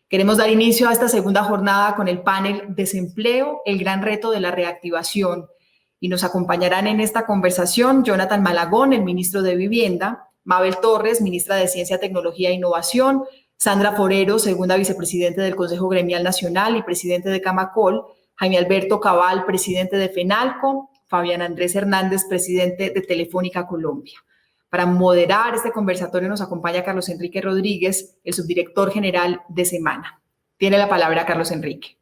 Queremos dar inicio a esta segunda jornada con el panel Desempleo, el gran reto de la reactivación. Y nos acompañarán en esta conversación Jonathan Malagón, el ministro de Vivienda, Mabel Torres, ministra de Ciencia, Tecnología e Innovación, Sandra Forero, segunda vicepresidente del Consejo Gremial Nacional y presidente de Camacol, Jaime Alberto Cabal, presidente de FENALCO, Fabián Andrés Hernández, presidente de Telefónica Colombia. Para moderar este conversatorio nos acompaña Carlos Enrique Rodríguez, el subdirector general de Semana. Tiene la palabra Carlos Enrique.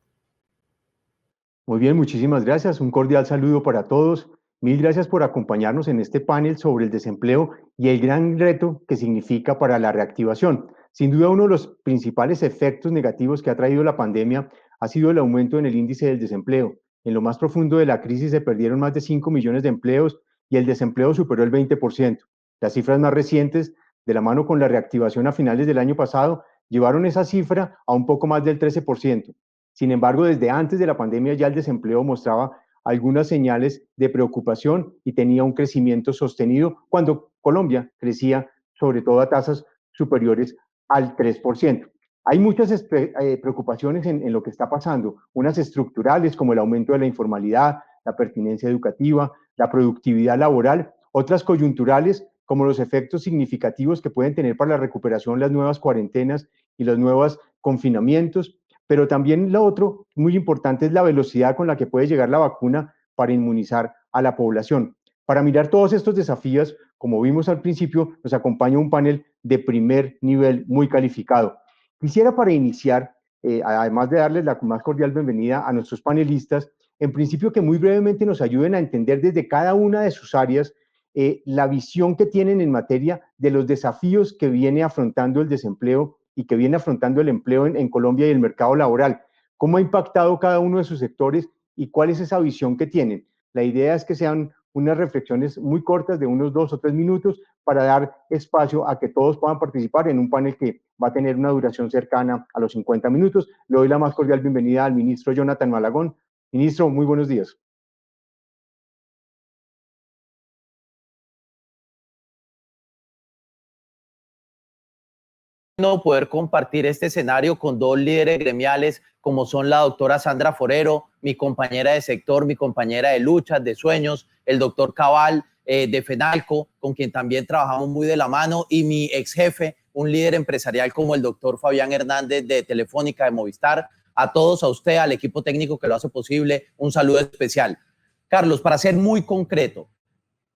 Muy bien, muchísimas gracias. Un cordial saludo para todos. Mil gracias por acompañarnos en este panel sobre el desempleo y el gran reto que significa para la reactivación. Sin duda, uno de los principales efectos negativos que ha traído la pandemia ha sido el aumento en el índice del desempleo. En lo más profundo de la crisis se perdieron más de 5 millones de empleos y el desempleo superó el 20%. Las cifras más recientes, de la mano con la reactivación a finales del año pasado, llevaron esa cifra a un poco más del 13%. Sin embargo, desde antes de la pandemia ya el desempleo mostraba algunas señales de preocupación y tenía un crecimiento sostenido cuando Colombia crecía sobre todo a tasas superiores al 3%. Hay muchas preocupaciones en lo que está pasando, unas estructurales como el aumento de la informalidad, la pertinencia educativa, la productividad laboral, otras coyunturales como los efectos significativos que pueden tener para la recuperación las nuevas cuarentenas y los nuevos confinamientos, pero también lo otro muy importante es la velocidad con la que puede llegar la vacuna para inmunizar a la población. Para mirar todos estos desafíos, como vimos al principio, nos acompaña un panel de primer nivel muy calificado. Quisiera para iniciar, además de darles la más cordial bienvenida a nuestros panelistas, en principio que muy brevemente nos ayuden a entender desde cada una de sus áreas la visión que tienen en materia de los desafíos que viene afrontando el desempleo y que viene afrontando el empleo en Colombia y el mercado laboral. ¿Cómo ha impactado cada uno de sus sectores y cuál es esa visión que tienen? La idea es que sean unas reflexiones muy cortas de unos 2 o 3 minutos para dar espacio a que todos puedan participar en un panel que va a tener una duración cercana a los 50 minutos. Le doy la más cordial bienvenida al ministro Jonathan Malagón. Ministro, muy buenos días. Poder compartir este escenario con dos líderes gremiales como son la doctora Sandra Forero, mi compañera de sector, mi compañera de luchas, de sueños, el doctor Cabal de FENALCO, con quien también trabajamos muy de la mano, y mi ex jefe, un líder empresarial como el doctor Fabián Hernández de Telefónica, de Movistar. A todos, a usted, al equipo técnico que lo hace posible, un saludo especial. Carlos, para ser muy concreto,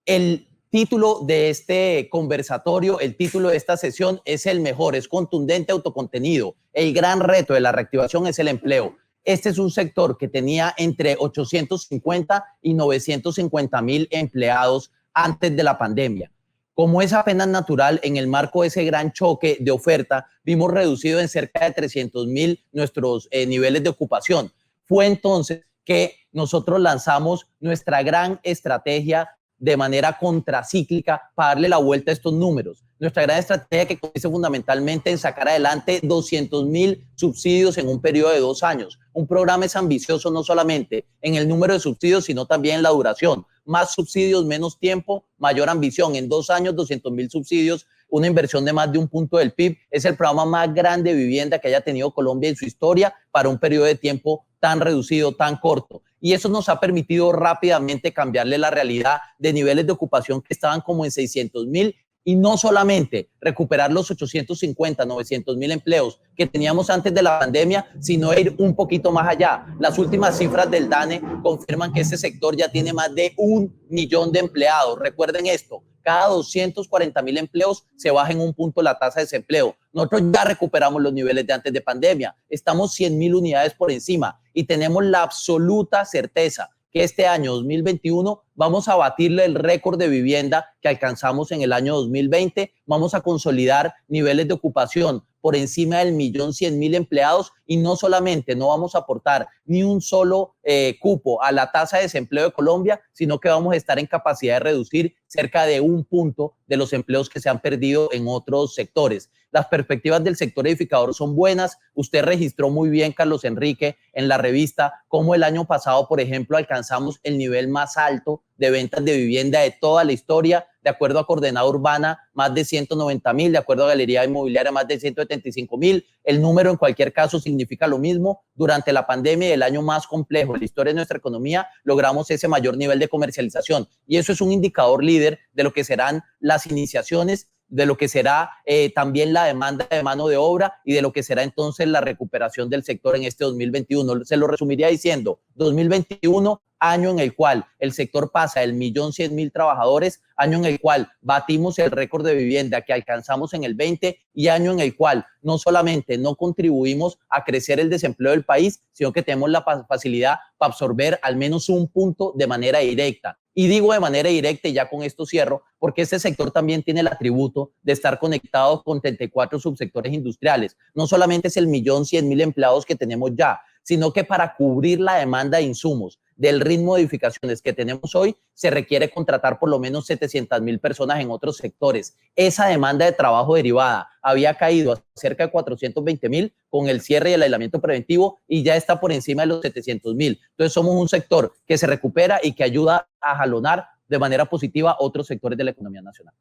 el título de este conversatorio, el título de esta sesión es el mejor, es contundente, autocontenido. El gran reto de la reactivación es el empleo. Este es un sector que tenía entre 850 y 950 mil empleados antes de la pandemia. Como es apenas natural, en el marco de ese gran choque de oferta, vimos reducido en cerca de 300.000 nuestros niveles de ocupación. Fue entonces que nosotros lanzamos nuestra gran estrategia de manera contracíclica para darle la vuelta a estos números. Nuestra gran estrategia que consiste fundamentalmente en sacar adelante 200.000 subsidios en un periodo de 2 años. Un programa es ambicioso no solamente en el número de subsidios, sino también en la duración. Más subsidios, menos tiempo, mayor ambición. En 2 años, 200.000 subsidios, una inversión de más de 1 punto del PIB. Es el programa más grande de vivienda que haya tenido Colombia en su historia para un periodo de tiempo tan reducido, tan corto. Y eso nos ha permitido rápidamente cambiarle la realidad de niveles de ocupación que estaban como en 600.000 y no solamente recuperar los 850, 900.000 empleos que teníamos antes de la pandemia, sino ir un poquito más allá. Las últimas cifras del DANE confirman que este sector ya tiene más de 1 millón de empleados. Recuerden esto, cada 240.000 empleos se baja en 1 punto la tasa de desempleo. Nosotros ya recuperamos los niveles de antes de pandemia, estamos 100.000 unidades por encima y tenemos la absoluta certeza que este año 2021 vamos a batirle el récord de vivienda que alcanzamos en el año 2020, vamos a consolidar niveles de ocupación por encima del 1.100.000 empleados y no solamente no vamos a aportar ni un solo cupo a la tasa de desempleo de Colombia, sino que vamos a estar en capacidad de reducir cerca de 1 punto de los empleos que se han perdido en otros sectores. Las perspectivas del sector edificador son buenas. Usted registró muy bien, Carlos Enrique, en la revista, cómo el año pasado, por ejemplo, alcanzamos el nivel más alto de ventas de vivienda de toda la historia. De acuerdo a Coordenada Urbana, más de 190.000, de acuerdo a Galería Inmobiliaria, más de 175.000. El número en cualquier caso significa lo mismo. Durante la pandemia, el año más complejo en la historia de nuestra economía, logramos ese mayor nivel de comercialización. Y eso es un indicador líder de lo que serán las iniciaciones, de lo que será también la demanda de mano de obra y de lo que será entonces la recuperación del sector en este 2021. Se lo resumiría diciendo, 2021, año en el cual el sector pasa del 1.100.000 trabajadores, año en el cual batimos el récord de vivienda que alcanzamos en el 20 y año en el cual no solamente no contribuimos a crecer el desempleo del país, sino que tenemos la facilidad para absorber al menos 1 punto de manera directa. Y digo de manera directa, y ya con esto cierro, porque este sector también tiene el atributo de estar conectado con 34 subsectores industriales. No solamente es el 1.100.000 empleados que tenemos ya, sino que para cubrir la demanda de insumos del ritmo de edificaciones que tenemos hoy, se requiere contratar por lo menos 700.000 personas en otros sectores. Esa demanda de trabajo derivada había caído a cerca de 420.000 con el cierre y el aislamiento preventivo y ya está por encima de los 700.000. Entonces somos un sector que se recupera y que ayuda a jalonar de manera positiva otros sectores de la economía nacional.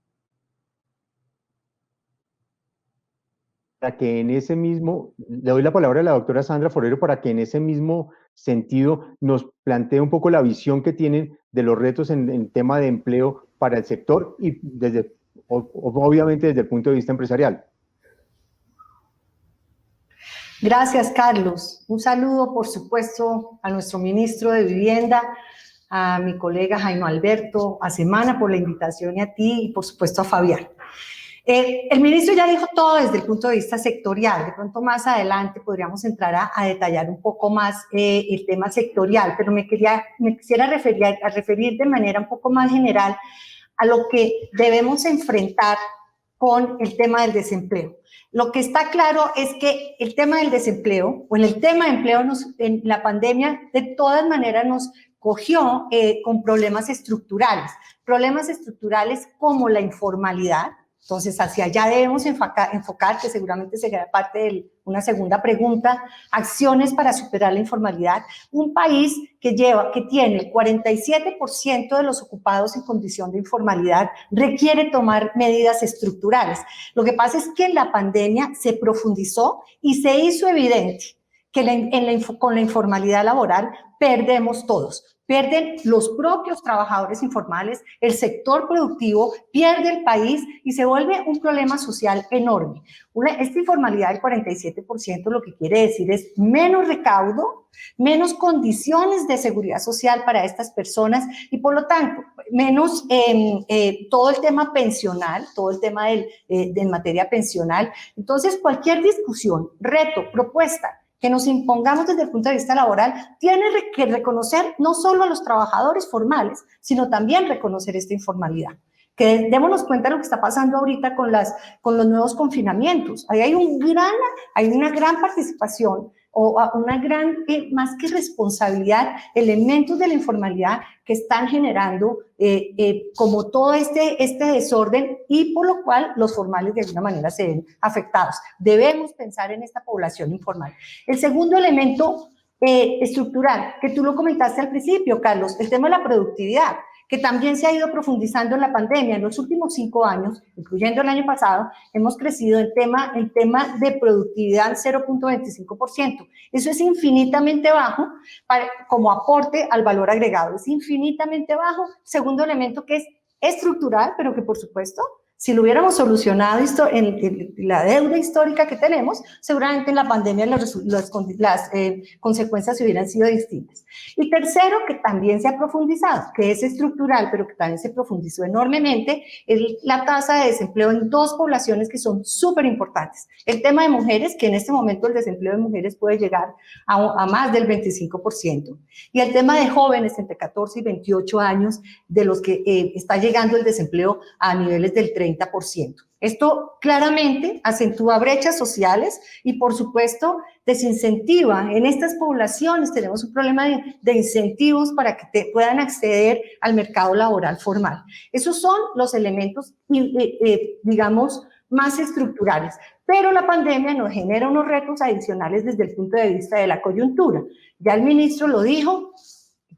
Para que en ese mismo, le doy la palabra a la doctora Sandra Forero para que en ese mismo sentido nos plantee un poco la visión que tienen de los retos en tema de empleo para el sector y desde, obviamente desde el punto de vista empresarial. Gracias, Carlos. Un saludo, por supuesto, a nuestro ministro de Vivienda, a mi colega Jaime Alberto, a Semana por la invitación y a ti, y por supuesto a Fabián. El ministro ya dijo todo desde el punto de vista sectorial. De pronto más adelante podríamos entrar a detallar un poco más el tema sectorial, pero me quisiera referir de manera un poco más general a lo que debemos enfrentar con el tema del desempleo. Lo que está claro es que el tema del desempleo, o en el tema de empleo, en la pandemia de todas maneras nos cogió con problemas estructurales como la informalidad. Entonces, hacia allá debemos enfocar, que seguramente será parte de una segunda pregunta, acciones para superar la informalidad. Un país que tiene el 47% de los ocupados en condición de informalidad requiere tomar medidas estructurales. Lo que pasa es que en la pandemia se profundizó y se hizo evidente que con la informalidad laboral perdemos todos. Pierden los propios trabajadores informales, el sector productivo, pierde el país y se vuelve un problema social enorme. Esta informalidad del 47% lo que quiere decir es menos recaudo, menos condiciones de seguridad social para estas personas y por lo tanto menos todo el tema pensional, todo el tema en materia pensional. Entonces cualquier discusión, reto, propuesta que nos impongamos desde el punto de vista laboral, tiene que reconocer no solo a los trabajadores formales, sino también reconocer esta informalidad. Que démonos cuenta de lo que está pasando ahorita con los nuevos confinamientos. Ahí hay una gran participación o una gran, más que responsabilidad, elementos de la informalidad que están generando como todo este desorden y por lo cual los formales de alguna manera se ven afectados. Debemos pensar en esta población informal. El segundo elemento estructural, que tú lo comentaste al principio, Carlos, el tema de la productividad, que también se ha ido profundizando en la pandemia. En los últimos 5 años, incluyendo el año pasado, hemos crecido el tema de productividad 0.25%. Eso es infinitamente bajo como aporte al valor agregado. Es infinitamente bajo. Segundo elemento que es estructural, pero que por supuesto, si lo hubiéramos solucionado en la deuda histórica que tenemos, seguramente en la pandemia las consecuencias hubieran sido distintas. Y tercero, que también se ha profundizado, que es estructural, pero que también se profundizó enormemente, es la tasa de desempleo en 2 poblaciones que son súper importantes. El tema de mujeres, que en este momento el desempleo de mujeres puede llegar a más del 25%. Y el tema de jóvenes entre 14 y 28 años, de los que está llegando el desempleo a niveles del 30%. 30%. Esto claramente acentúa brechas sociales y, por supuesto, desincentiva. En estas poblaciones tenemos un problema de incentivos para que puedan acceder al mercado laboral formal. Esos son los elementos, digamos, más estructurales. Pero la pandemia nos genera unos retos adicionales desde el punto de vista de la coyuntura. Ya el ministro lo dijo,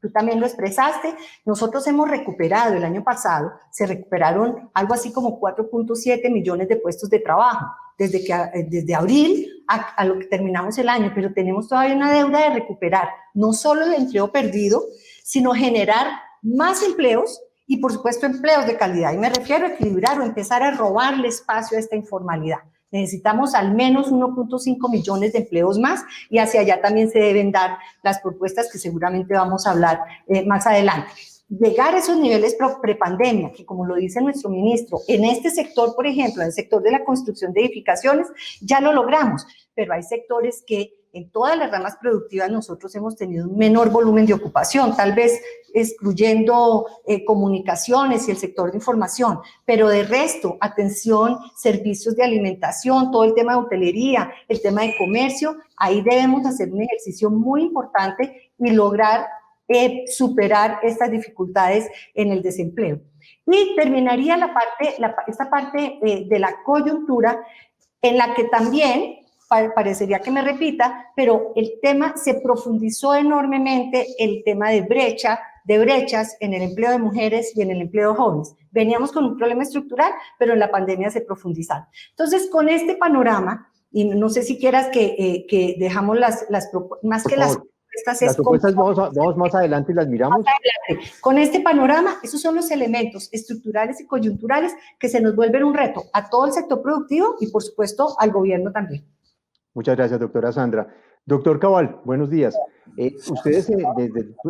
tú también lo expresaste, nosotros hemos recuperado el año pasado, se recuperaron algo así como 4.7 millones de puestos de trabajo, desde abril a lo que terminamos el año, pero tenemos todavía una deuda de recuperar, no solo el empleo perdido, sino generar más empleos y, por supuesto, empleos de calidad. Y me refiero a equilibrar o empezar a robarle espacio a esta informalidad. Necesitamos al menos 1.5 millones de empleos más y hacia allá también se deben dar las propuestas que seguramente vamos a hablar más adelante. Llegar a esos niveles prepandemia, que como lo dice nuestro ministro, en este sector, por ejemplo, en el sector de la construcción de edificaciones, ya lo logramos, pero hay sectores que en todas las ramas productivas nosotros hemos tenido un menor volumen de ocupación, tal vez excluyendo comunicaciones y el sector de información, pero de resto, atención, servicios de alimentación, todo el tema de hotelería, el tema de comercio, ahí debemos hacer un ejercicio muy importante y lograr superar estas dificultades en el desempleo. Y terminaría esta parte de la coyuntura en la que también parecería que me repita, pero el tema se profundizó enormemente, el tema de brechas en el empleo de mujeres y en el empleo de jóvenes. Veníamos con un problema estructural, pero en la pandemia se profundizaron. Entonces, con este panorama, y no sé si quieras que dejamos más que las propuestas. Las propuestas vamos más adelante y las miramos. Con este panorama, esos son los elementos estructurales y coyunturales que se nos vuelven un reto a todo el sector productivo y, por supuesto, al gobierno también. Muchas gracias, doctora Sandra. Doctor Cabal, buenos días. Ustedes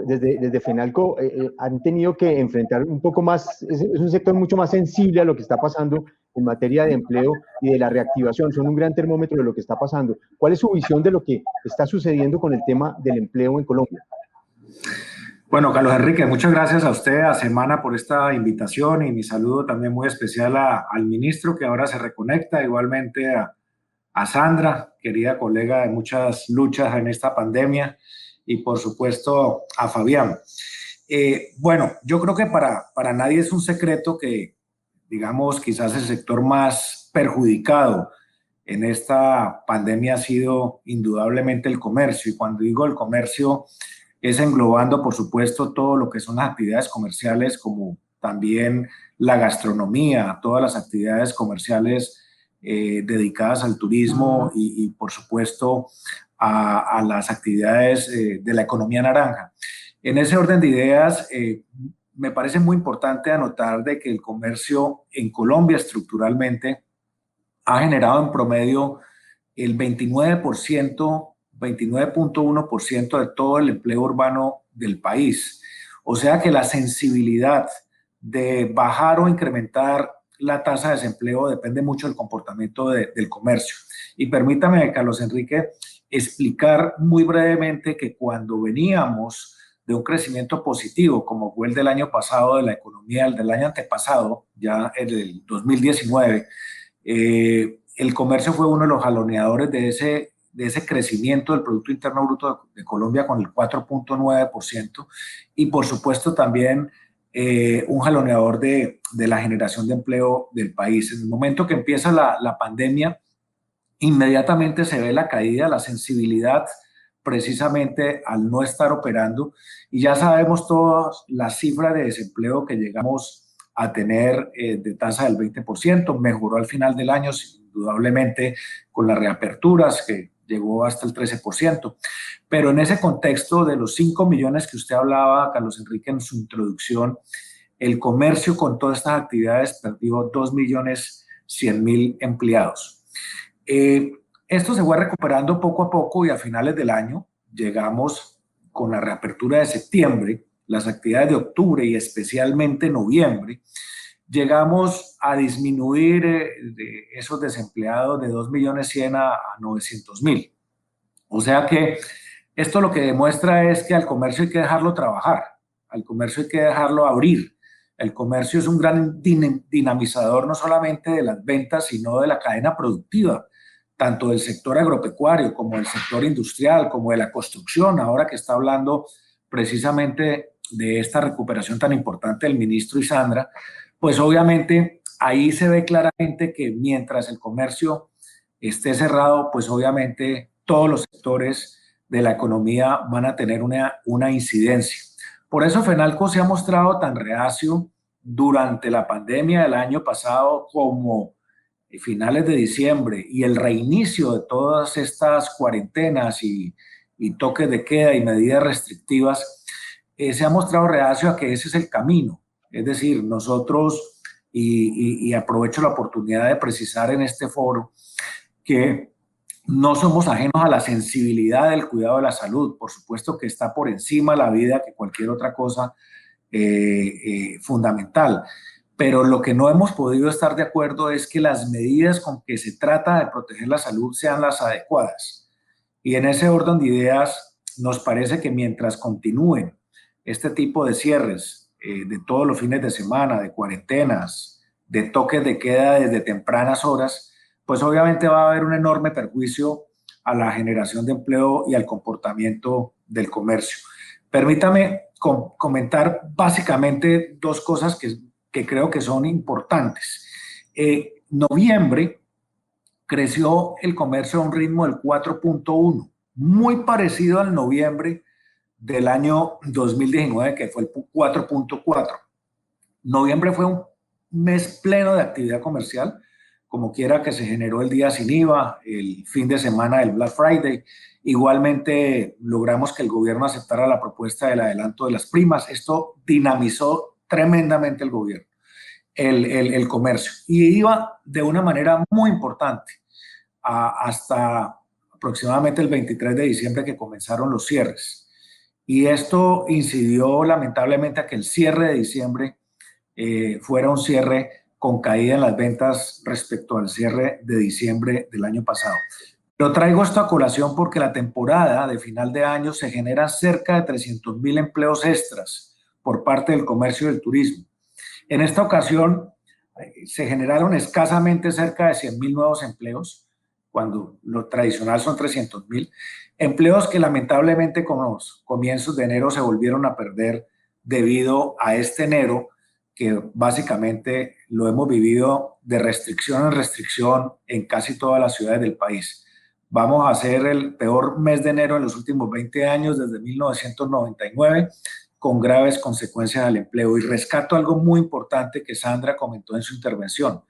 desde FENALCO han tenido que enfrentar un poco más, es un sector mucho más sensible a lo que está pasando en materia de empleo y de la reactivación. Son un gran termómetro de lo que está pasando. ¿Cuál es su visión de lo que está sucediendo con el tema del empleo en Colombia? Bueno, Carlos Enrique, muchas gracias a usted, a Semana, por esta invitación y mi saludo también muy especial al ministro que ahora se reconecta, igualmente a Sandra, querida colega de muchas luchas en esta pandemia, y por supuesto a Fabián. Bueno, yo creo que para nadie es un secreto que, digamos, quizás el sector más perjudicado en esta pandemia ha sido indudablemente el comercio, y cuando digo el comercio es englobando, por supuesto, todo lo que son las actividades comerciales, como también la gastronomía, todas las actividades comerciales dedicadas al turismo y por supuesto, a las actividades de la economía naranja. En ese orden de ideas, me parece muy importante anotar de que el comercio en Colombia estructuralmente ha generado en promedio el 29.1% de todo el empleo urbano del país. O sea que la sensibilidad de bajar o incrementar la tasa de desempleo depende mucho del comportamiento del comercio. Y permítame, Carlos Enrique, explicar muy brevemente que cuando veníamos de un crecimiento positivo, como fue el del año pasado, de la economía, el del año antepasado, ya el 2019, el comercio fue uno de los jaloneadores de ese crecimiento del Producto Interno Bruto de Colombia con el 4.9%, y por supuesto también un jaloneador de la generación de empleo del país. En el momento que empieza la pandemia, inmediatamente se ve la caída, la sensibilidad precisamente al no estar operando, y ya sabemos todas las cifras de desempleo que llegamos a tener de tasa del 20%, mejoró al final del año, indudablemente con las reaperturas que llegó hasta el 13%, pero en ese contexto de los 5 millones que usted hablaba, Carlos Enrique, en su introducción, el comercio con todas estas actividades perdió 2.100.000 empleados. Esto se fue recuperando poco a poco y a finales del año llegamos con la reapertura de septiembre, las actividades de octubre y especialmente noviembre, llegamos a disminuir de esos desempleados de 2.100.000 a 900.000. O sea que esto lo que demuestra es que al comercio hay que dejarlo trabajar, al comercio hay que dejarlo abrir, El comercio es un gran dinamizador no solamente de las ventas, sino de la cadena productiva, tanto del sector agropecuario como del sector industrial, como de la construcción, ahora que está hablando precisamente de esta recuperación tan importante del ministro Isandra, pues obviamente ahí se ve claramente que mientras el comercio esté cerrado, pues obviamente todos los sectores de la economía van a tener una incidencia. Por eso FENALCO se ha mostrado tan reacio durante la pandemia del año pasado como finales de diciembre y el reinicio de todas estas cuarentenas y toques de queda y medidas restrictivas, se ha mostrado reacio a que ese es el camino. Es decir, nosotros, y aprovecho la oportunidad de precisar en este foro, que no somos ajenos a la sensibilidad del cuidado de la salud. Por supuesto que está por encima de la vida que cualquier otra cosa fundamental. Pero lo que no hemos podido estar de acuerdo es que las medidas con que se trata de proteger la salud sean las adecuadas. Y en ese orden de ideas, nos parece que mientras continúen este tipo de cierres de todos los fines de semana, de cuarentenas, de toques de queda desde tempranas horas, pues obviamente va a haber un enorme perjuicio a la generación de empleo y al comportamiento del comercio. Permítame comentar básicamente dos cosas que creo que son importantes. Noviembre creció el comercio a un ritmo del 4.1, muy parecido al noviembre del año 2019, que fue el 4.4. Noviembre fue un mes pleno de actividad comercial, como quiera que se generó el día sin IVA, el fin de semana del Black Friday. Igualmente logramos que el gobierno aceptara la propuesta del adelanto de las primas. Esto dinamizó tremendamente el gobierno, el comercio. Y iba de una manera muy importante hasta aproximadamente el 23 de diciembre que comenzaron los cierres. Y esto incidió lamentablemente a que el cierre de diciembre fuera un cierre con caída en las ventas respecto al cierre de diciembre del año pasado. Pero traigo esto a colación porque la temporada de final de año se genera cerca de 300.000 empleos extras por parte del comercio y del turismo. En esta ocasión se generaron escasamente cerca de 100.000 nuevos empleos, cuando lo tradicional son 300.000, empleos que lamentablemente con los comienzos de enero se volvieron a perder debido a este enero, que básicamente lo hemos vivido de restricción en restricción en casi todas las ciudades del país. Vamos a hacer el peor mes de enero en los últimos 20 años, desde 1999, con graves consecuencias al empleo. Y rescato algo muy importante que Sandra comentó en su intervención.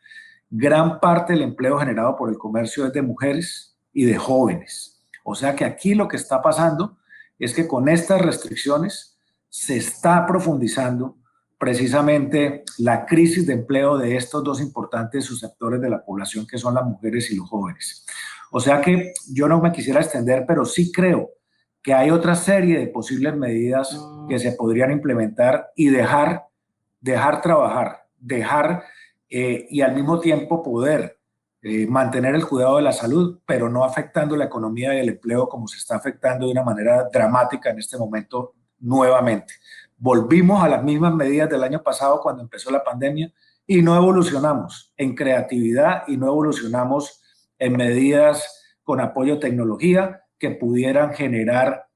Gran parte del empleo generado por el comercio es de mujeres y de jóvenes. O sea que aquí lo que está pasando es que con estas restricciones se está profundizando precisamente la crisis de empleo de estos dos importantes subsectores de la población, que son las mujeres y los jóvenes. O sea que yo no me quisiera extender, pero sí creo que hay otra serie de posibles medidas que se podrían implementar y dejar trabajar, y al mismo tiempo poder mantener el cuidado de la salud, pero no afectando la economía y el empleo como se está afectando de una manera dramática en este momento nuevamente. Volvimos a las mismas medidas del año pasado cuando empezó la pandemia y no evolucionamos en creatividad y no evolucionamos en medidas con apoyo a tecnología que pudieran generar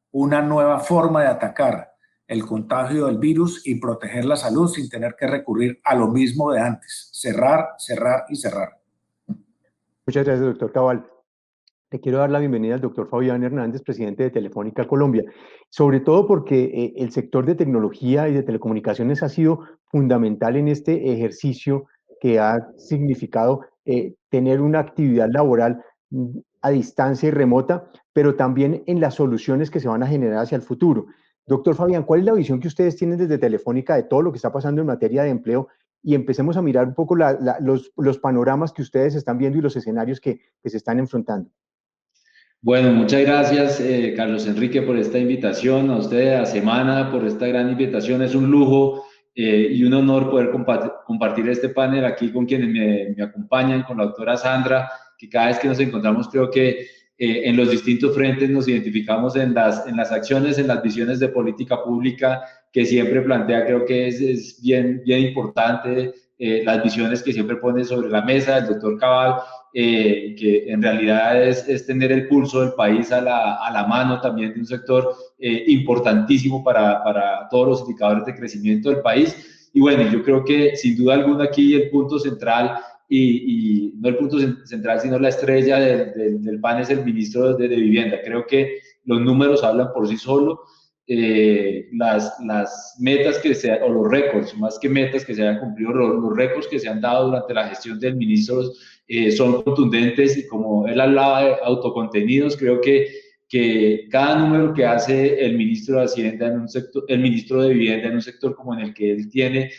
una nueva forma de atacar el contagio del virus y proteger la salud sin tener que recurrir a lo mismo de antes, cerrar, cerrar y cerrar. Muchas gracias, doctor Cabal. Le quiero dar la bienvenida al doctor Fabián Hernández, presidente de Telefónica Colombia, sobre todo porque el sector de tecnología y de telecomunicaciones ha sido fundamental en este ejercicio que ha significado tener una actividad laboral a distancia y remota, pero también en las soluciones que se van a generar hacia el futuro. Doctor Fabián, ¿cuál es la visión que ustedes tienen desde Telefónica de todo lo que está pasando en materia de empleo? Y empecemos a mirar un poco los panoramas que ustedes están viendo y los escenarios que se están enfrentando. Bueno, muchas gracias, Carlos Enrique, por esta invitación, a usted, a Semana, por esta gran invitación. Es un lujo y un honor poder compartir este panel aquí con quienes me acompañan, con la doctora Sandra, que cada vez que nos encontramos creo que en los distintos frentes nos identificamos en las acciones, en las visiones de política pública que siempre plantea, creo que es bien importante, las visiones que siempre pone sobre la mesa el doctor Cabal, que en realidad es tener el pulso del país a la mano también de un sector importantísimo para todos los indicadores de crecimiento del país. Y bueno, yo creo que sin duda alguna aquí el punto central, y no el punto central, sino la estrella del PAN es el ministro de Vivienda. Creo que los números hablan por sí solos. Las metas o los récords, más que metas que se hayan cumplido, los récords que se han dado durante la gestión del ministro son contundentes, y como él hablaba de autocontenidos, creo que cada número que hace el ministro de Hacienda en un sector, el ministro de Vivienda en un sector como en el que él tiene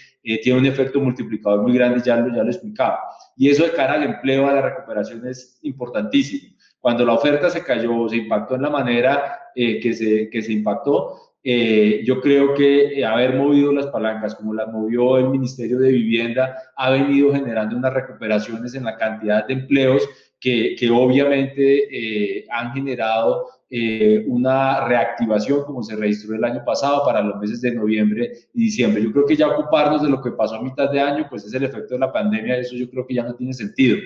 un efecto multiplicador muy grande, ya lo explicaba. Y eso de cara al empleo, a la recuperación, es importantísimo. Cuando la oferta se cayó, se impactó en la manera que se impactó, yo creo que haber movido las palancas como las movió el Ministerio de Vivienda ha venido generando unas recuperaciones en la cantidad de empleos que obviamente han generado una reactivación como se registró el año pasado para los meses de noviembre y diciembre. Yo creo que ya ocuparnos de lo que pasó a mitad de año, pues es el efecto de la pandemia, eso yo creo que ya no tiene sentido.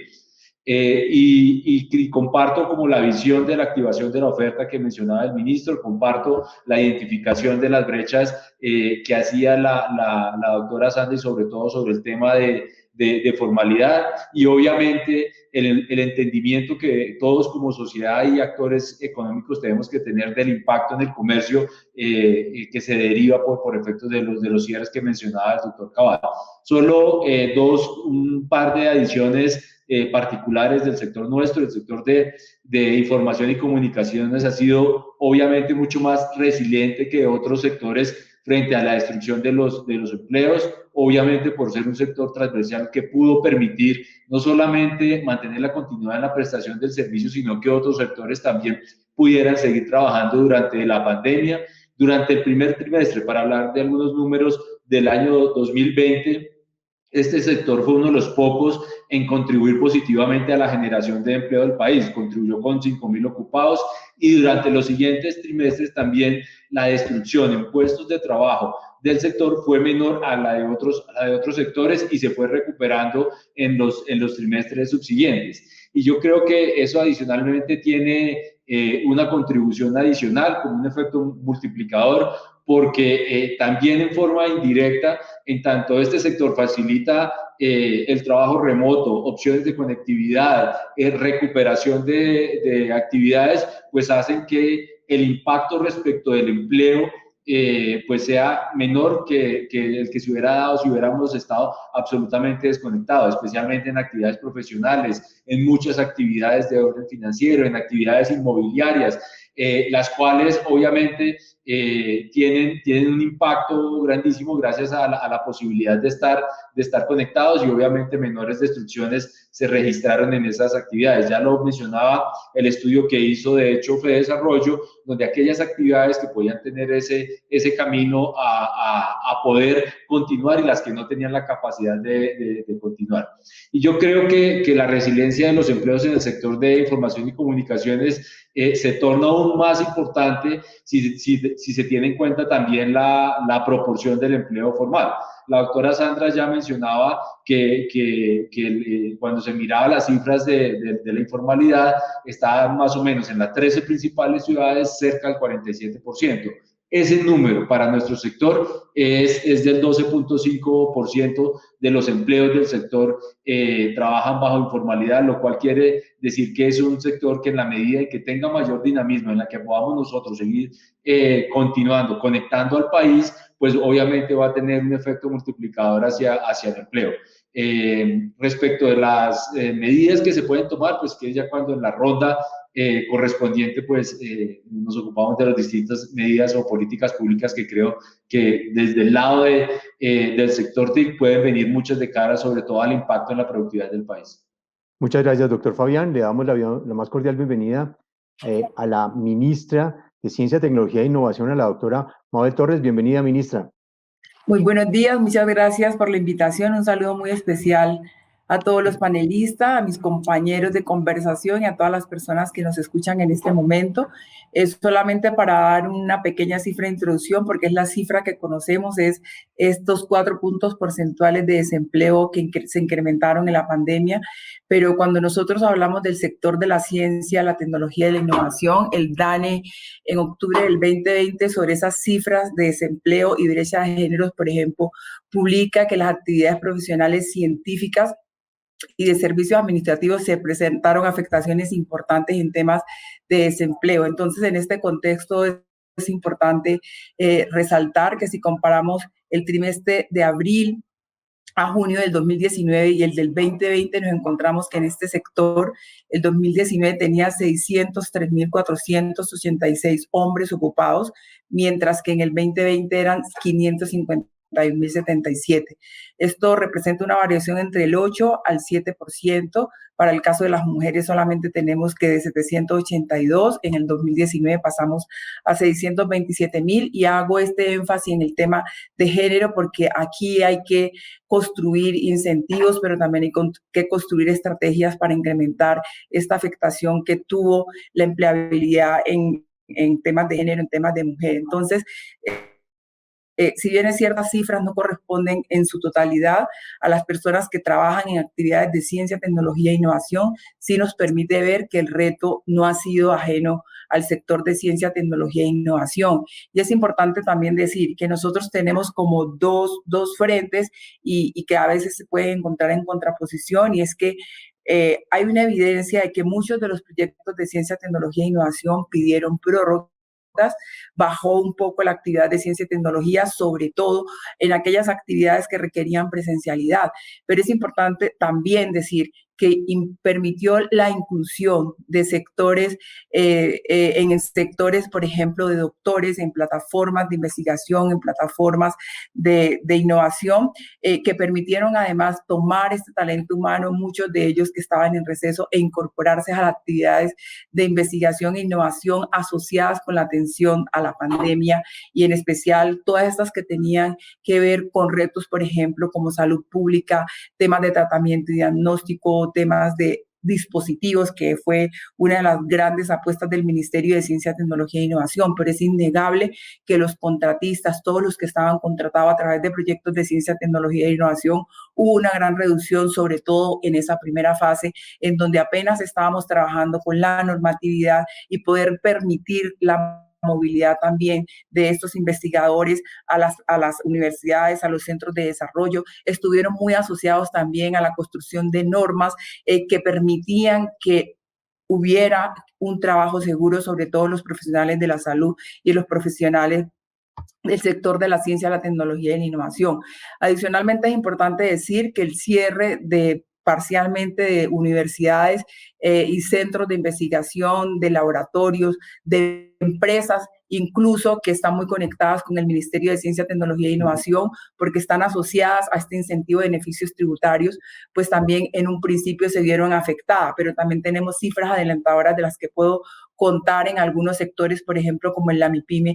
Y comparto como la visión de la activación de la oferta que mencionaba el ministro, comparto la identificación de las brechas que hacía la doctora Sandy, sobre todo sobre el tema de formalidad, y obviamente el entendimiento que todos como sociedad y actores económicos tenemos que tener del impacto en el comercio que se deriva por efectos de los cierres que mencionaba el doctor Cabal. Solo un par de adiciones particulares del sector nuestro. El sector de información y comunicaciones ha sido obviamente mucho más resiliente que otros sectores frente a la destrucción de los empleos, obviamente por ser un sector transversal que pudo permitir no solamente mantener la continuidad en la prestación del servicio, sino que otros sectores también pudieran seguir trabajando durante la pandemia. Durante el primer trimestre, para hablar de algunos números del año 2020, este sector fue uno de los pocos en contribuir positivamente a la generación de empleo del país, contribuyó con 5.000 ocupados, y durante los siguientes trimestres también la destrucción en puestos de trabajo del sector fue menor a la de otros sectores y se fue recuperando en los trimestres subsiguientes. Y yo creo que eso adicionalmente tiene una contribución adicional como un efecto multiplicador, porque también en forma indirecta, en tanto este sector facilita el trabajo remoto, opciones de conectividad, recuperación de actividades, pues hacen que el impacto respecto del empleo pues sea menor que el que se hubiera dado si hubiéramos estado absolutamente desconectados, especialmente en actividades profesionales, en muchas actividades de orden financiero, en actividades inmobiliarias, las cuales obviamente tienen un impacto grandísimo gracias a la posibilidad de estar conectados, y obviamente menores destrucciones se registraron en esas actividades. Ya lo mencionaba el estudio que hizo de hecho FEDesarrollo, donde aquellas actividades que podían tener ese camino a poder continuar y las que no tenían la capacidad de continuar. Y yo creo que la resiliencia de los empleos en el sector de información y comunicaciones se torna aún más importante si se tiene en cuenta también la proporción del empleo formal. La doctora Sandra ya mencionaba que cuando se miraba las cifras de la informalidad, estaban más o menos en las 13 principales ciudades cerca del 47%. Ese número para nuestro sector es del 12.5% de los empleos del sector trabajan bajo informalidad, lo cual quiere decir que es un sector que en la medida en que tenga mayor dinamismo, en la que podamos nosotros seguir continuando, conectando al país, pues obviamente va a tener un efecto multiplicador hacia el empleo. Respecto de las medidas que se pueden tomar, pues que ya cuando en la ronda correspondiente, pues nos ocupamos de las distintas medidas o políticas públicas que creo que desde el lado del sector TIC pueden venir muchas de cara, sobre todo al impacto en la productividad del país. Muchas gracias, doctor Fabián. Le damos la más cordial bienvenida a la ministra de Ciencia, Tecnología e Innovación, a la doctora Mabel Torres. Bienvenida, ministra. Muy buenos días, muchas gracias por la invitación. Un saludo muy especial a todos los panelistas, a mis compañeros de conversación y a todas las personas que nos escuchan en este momento. Es solamente para dar una pequeña cifra de introducción, porque es la cifra que conocemos, es estos 4 puntos porcentuales de desempleo que se incrementaron en la pandemia. Pero cuando nosotros hablamos del sector de la ciencia, la tecnología y la innovación, el DANE en octubre del 2020 sobre esas cifras de desempleo y brecha de géneros, por ejemplo, publica que las actividades profesionales científicas y de servicios administrativos se presentaron afectaciones importantes en temas de desempleo. Entonces, en este contexto es importante resaltar que si comparamos el trimestre de abril a junio del 2019 y el del 2020, nos encontramos que en este sector el 2019 tenía 603.486 hombres ocupados, mientras que en el 2020 eran 551.077. Esto representa una variación entre el 8 al 7%. Para el caso de las mujeres solamente tenemos que de 782, en el 2019 pasamos a 627.000, y hago este énfasis en el tema de género porque aquí hay que construir incentivos, pero también hay que construir estrategias para incrementar esta afectación que tuvo la empleabilidad en temas de género, en temas de mujer. Entonces, si bien ciertas cifras no corresponden en su totalidad a las personas que trabajan en actividades de ciencia, tecnología e innovación, sí nos permite ver que el reto no ha sido ajeno al sector de ciencia, tecnología e innovación. Y es importante también decir que nosotros tenemos como dos frentes y que a veces se puede encontrar en contraposición, y es que hay una evidencia de que muchos de los proyectos de ciencia, tecnología e innovación pidieron prórroga. Bajó un poco la actividad de ciencia y tecnología, sobre todo en aquellas actividades que requerían presencialidad. Pero es importante también decir que permitió la inclusión de sectores, en sectores, por ejemplo, de doctores, en plataformas de investigación, en plataformas de innovación, que permitieron además tomar este talento humano, muchos de ellos que estaban en receso, e incorporarse a las actividades de investigación e innovación asociadas con la atención a la pandemia, y en especial todas estas que tenían que ver con retos, por ejemplo, como salud pública, temas de tratamiento y diagnóstico, temas de dispositivos, que fue una de las grandes apuestas del Ministerio de Ciencia, Tecnología e Innovación. Pero es innegable que los contratistas, todos los que estaban contratados a través de proyectos de ciencia, tecnología e innovación, hubo una gran reducción, sobre todo en esa primera fase, en donde apenas estábamos trabajando con la normatividad y poder permitir la movilidad también de estos investigadores a las universidades, a los centros de desarrollo. Estuvieron muy asociados también a la construcción de normas que permitían que hubiera un trabajo seguro, sobre todo los profesionales de la salud y los profesionales del sector de la ciencia, la tecnología y la innovación. Adicionalmente, es importante decir que el cierre parcialmente de universidades y centros de investigación, de laboratorios, de empresas, incluso que están muy conectadas con el Ministerio de Ciencia, Tecnología e Innovación, porque están asociadas a este incentivo de beneficios tributarios, pues también en un principio se vieron afectadas, pero también tenemos cifras adelantadoras de las que puedo contar en algunos sectores, por ejemplo, como en la MIPYME,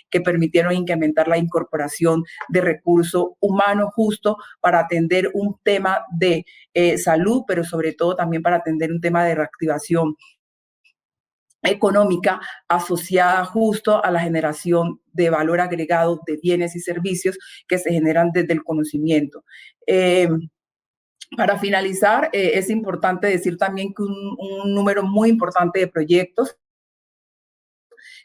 que permitieron incrementar la incorporación de recurso humano justo para atender un tema de salud, pero sobre todo también para atender un tema de reactivación económica asociada justo a la generación de valor agregado de bienes y servicios que se generan desde el conocimiento. Para finalizar, es importante decir también que un número muy importante de proyectos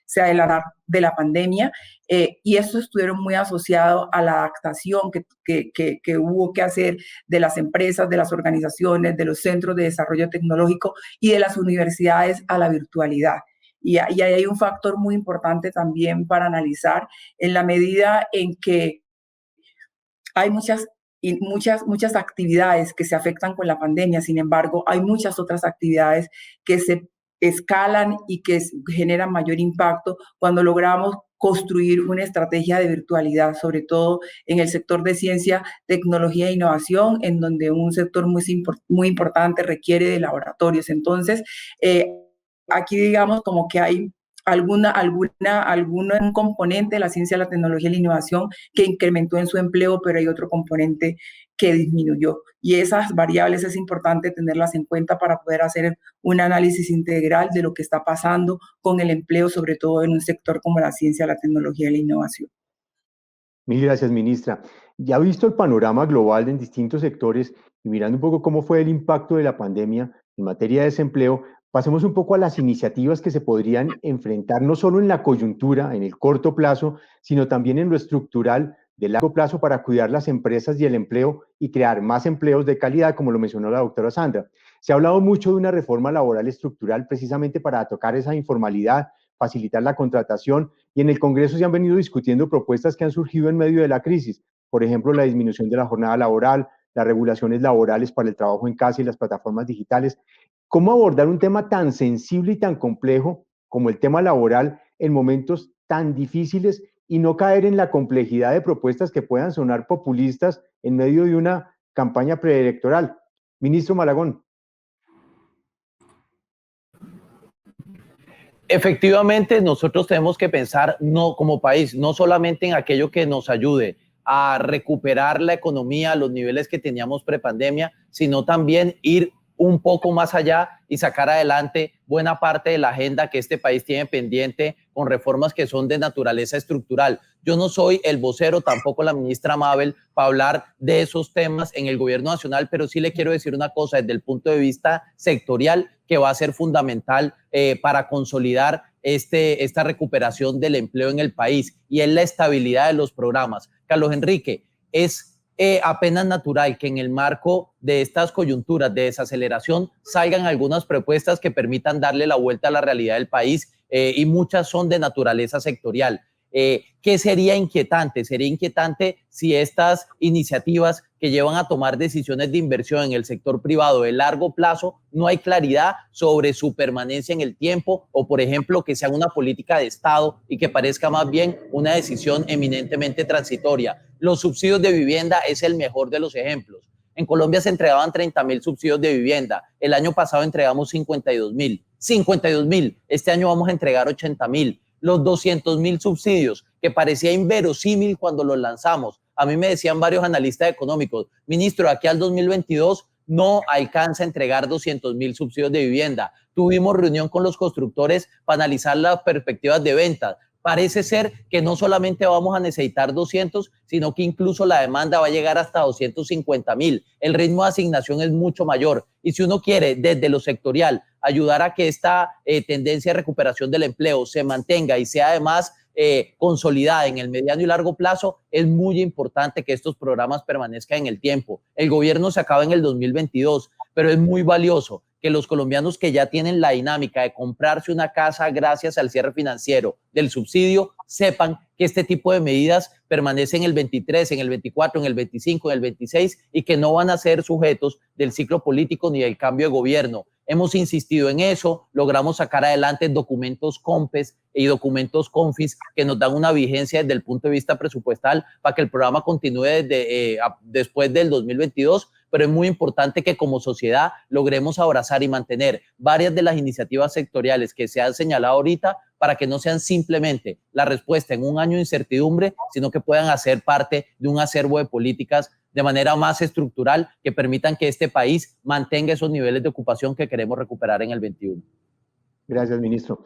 se adelantaron de la pandemia, y estos estuvieron muy asociados a la adaptación que hubo que hacer de las empresas, de las organizaciones, de los centros de desarrollo tecnológico y de las universidades a la virtualidad. Y ahí hay un factor muy importante también para analizar, en la medida en que hay muchas actividades que se afectan con la pandemia. Sin embargo, hay muchas otras actividades que se escalan y que generan mayor impacto cuando logramos construir una estrategia de virtualidad, sobre todo en el sector de ciencia, tecnología e innovación, en donde un sector muy importante requiere de laboratorios. Entonces, aquí digamos como que hay algún componente de la ciencia, la tecnología y la innovación que incrementó en su empleo, pero hay otro componente que disminuyó. Y esas variables es importante tenerlas en cuenta para poder hacer un análisis integral de lo que está pasando con el empleo, sobre todo en un sector como la ciencia, la tecnología y la innovación. Mil gracias, ministra. Ya visto el panorama global en distintos sectores y mirando un poco cómo fue el impacto de la pandemia en materia de desempleo, pasemos un poco a las iniciativas que se podrían enfrentar no solo en la coyuntura, en el corto plazo, sino también en lo estructural de largo plazo para cuidar las empresas y el empleo y crear más empleos de calidad, como lo mencionó la doctora Sandra. Se ha hablado mucho de una reforma laboral estructural precisamente para tocar esa informalidad, facilitar la contratación, y en el Congreso se han venido discutiendo propuestas que han surgido en medio de la crisis, por ejemplo, la disminución de la jornada laboral, las regulaciones laborales para el trabajo en casa y las plataformas digitales. ¿Cómo abordar un tema tan sensible y tan complejo como el tema laboral en momentos tan difíciles y no caer en la complejidad de propuestas que puedan sonar populistas en medio de una campaña preelectoral? Ministro Malagón. Efectivamente, nosotros tenemos que pensar como país, no solamente en aquello que nos ayude a recuperar la economía a los niveles que teníamos prepandemia, sino también ir un poco más allá y sacar adelante buena parte de la agenda que este país tiene pendiente con reformas que son de naturaleza estructural. Yo no soy el vocero, tampoco la ministra Mabel, para hablar de esos temas en el gobierno nacional, pero sí le quiero decir una cosa desde el punto de vista sectorial que va a ser fundamental para consolidar esta recuperación del empleo en el país, y es la estabilidad de los programas. Carlos Enrique, es apenas natural que en el marco de estas coyunturas de desaceleración salgan algunas propuestas que permitan darle la vuelta a la realidad del país, y muchas son de naturaleza sectorial. ¿Qué sería inquietante? Sería inquietante si estas iniciativas que llevan a tomar decisiones de inversión en el sector privado de largo plazo no hay claridad sobre su permanencia en el tiempo, o por ejemplo que sea una política de Estado y que parezca más bien una decisión eminentemente transitoria. Los subsidios de vivienda es el mejor de los ejemplos. En Colombia se entregaban 30.000 subsidios de vivienda. El año pasado entregamos 52.000. 52.000. Este año vamos a entregar 80.000. Los 200.000 subsidios, que parecía inverosímil cuando los lanzamos. A mí me decían varios analistas económicos, ministro, aquí al 2022 no alcanza a entregar 200.000 subsidios de vivienda. Tuvimos reunión con los constructores para analizar las perspectivas de ventas. Parece ser que no solamente vamos a necesitar 200, sino que incluso la demanda va a llegar hasta 250.000. El ritmo de asignación es mucho mayor. Y si uno quiere, desde lo sectorial, ayudar a que esta tendencia de recuperación del empleo se mantenga y sea además consolidada en el mediano y largo plazo, es muy importante que estos programas permanezcan en el tiempo. El gobierno se acaba en el 2022, pero es muy valioso que los colombianos que ya tienen la dinámica de comprarse una casa gracias al cierre financiero del subsidio sepan que este tipo de medidas permanecen en el 23, en el 24, en el 25, en el 26 y que no van a ser sujetos del ciclo político ni del cambio de gobierno. Hemos insistido en eso, logramos sacar adelante documentos COMPES y documentos CONFIS que nos dan una vigencia desde el punto de vista presupuestal para que el programa continúe después del 2022, pero es muy importante que como sociedad logremos abrazar y mantener varias de las iniciativas sectoriales que se han señalado ahorita para que no sean simplemente la respuesta en un año de incertidumbre, sino que puedan hacer parte de un acervo de políticas de manera más estructural que permitan que este país mantenga esos niveles de ocupación que queremos recuperar en el 21. Gracias, ministro.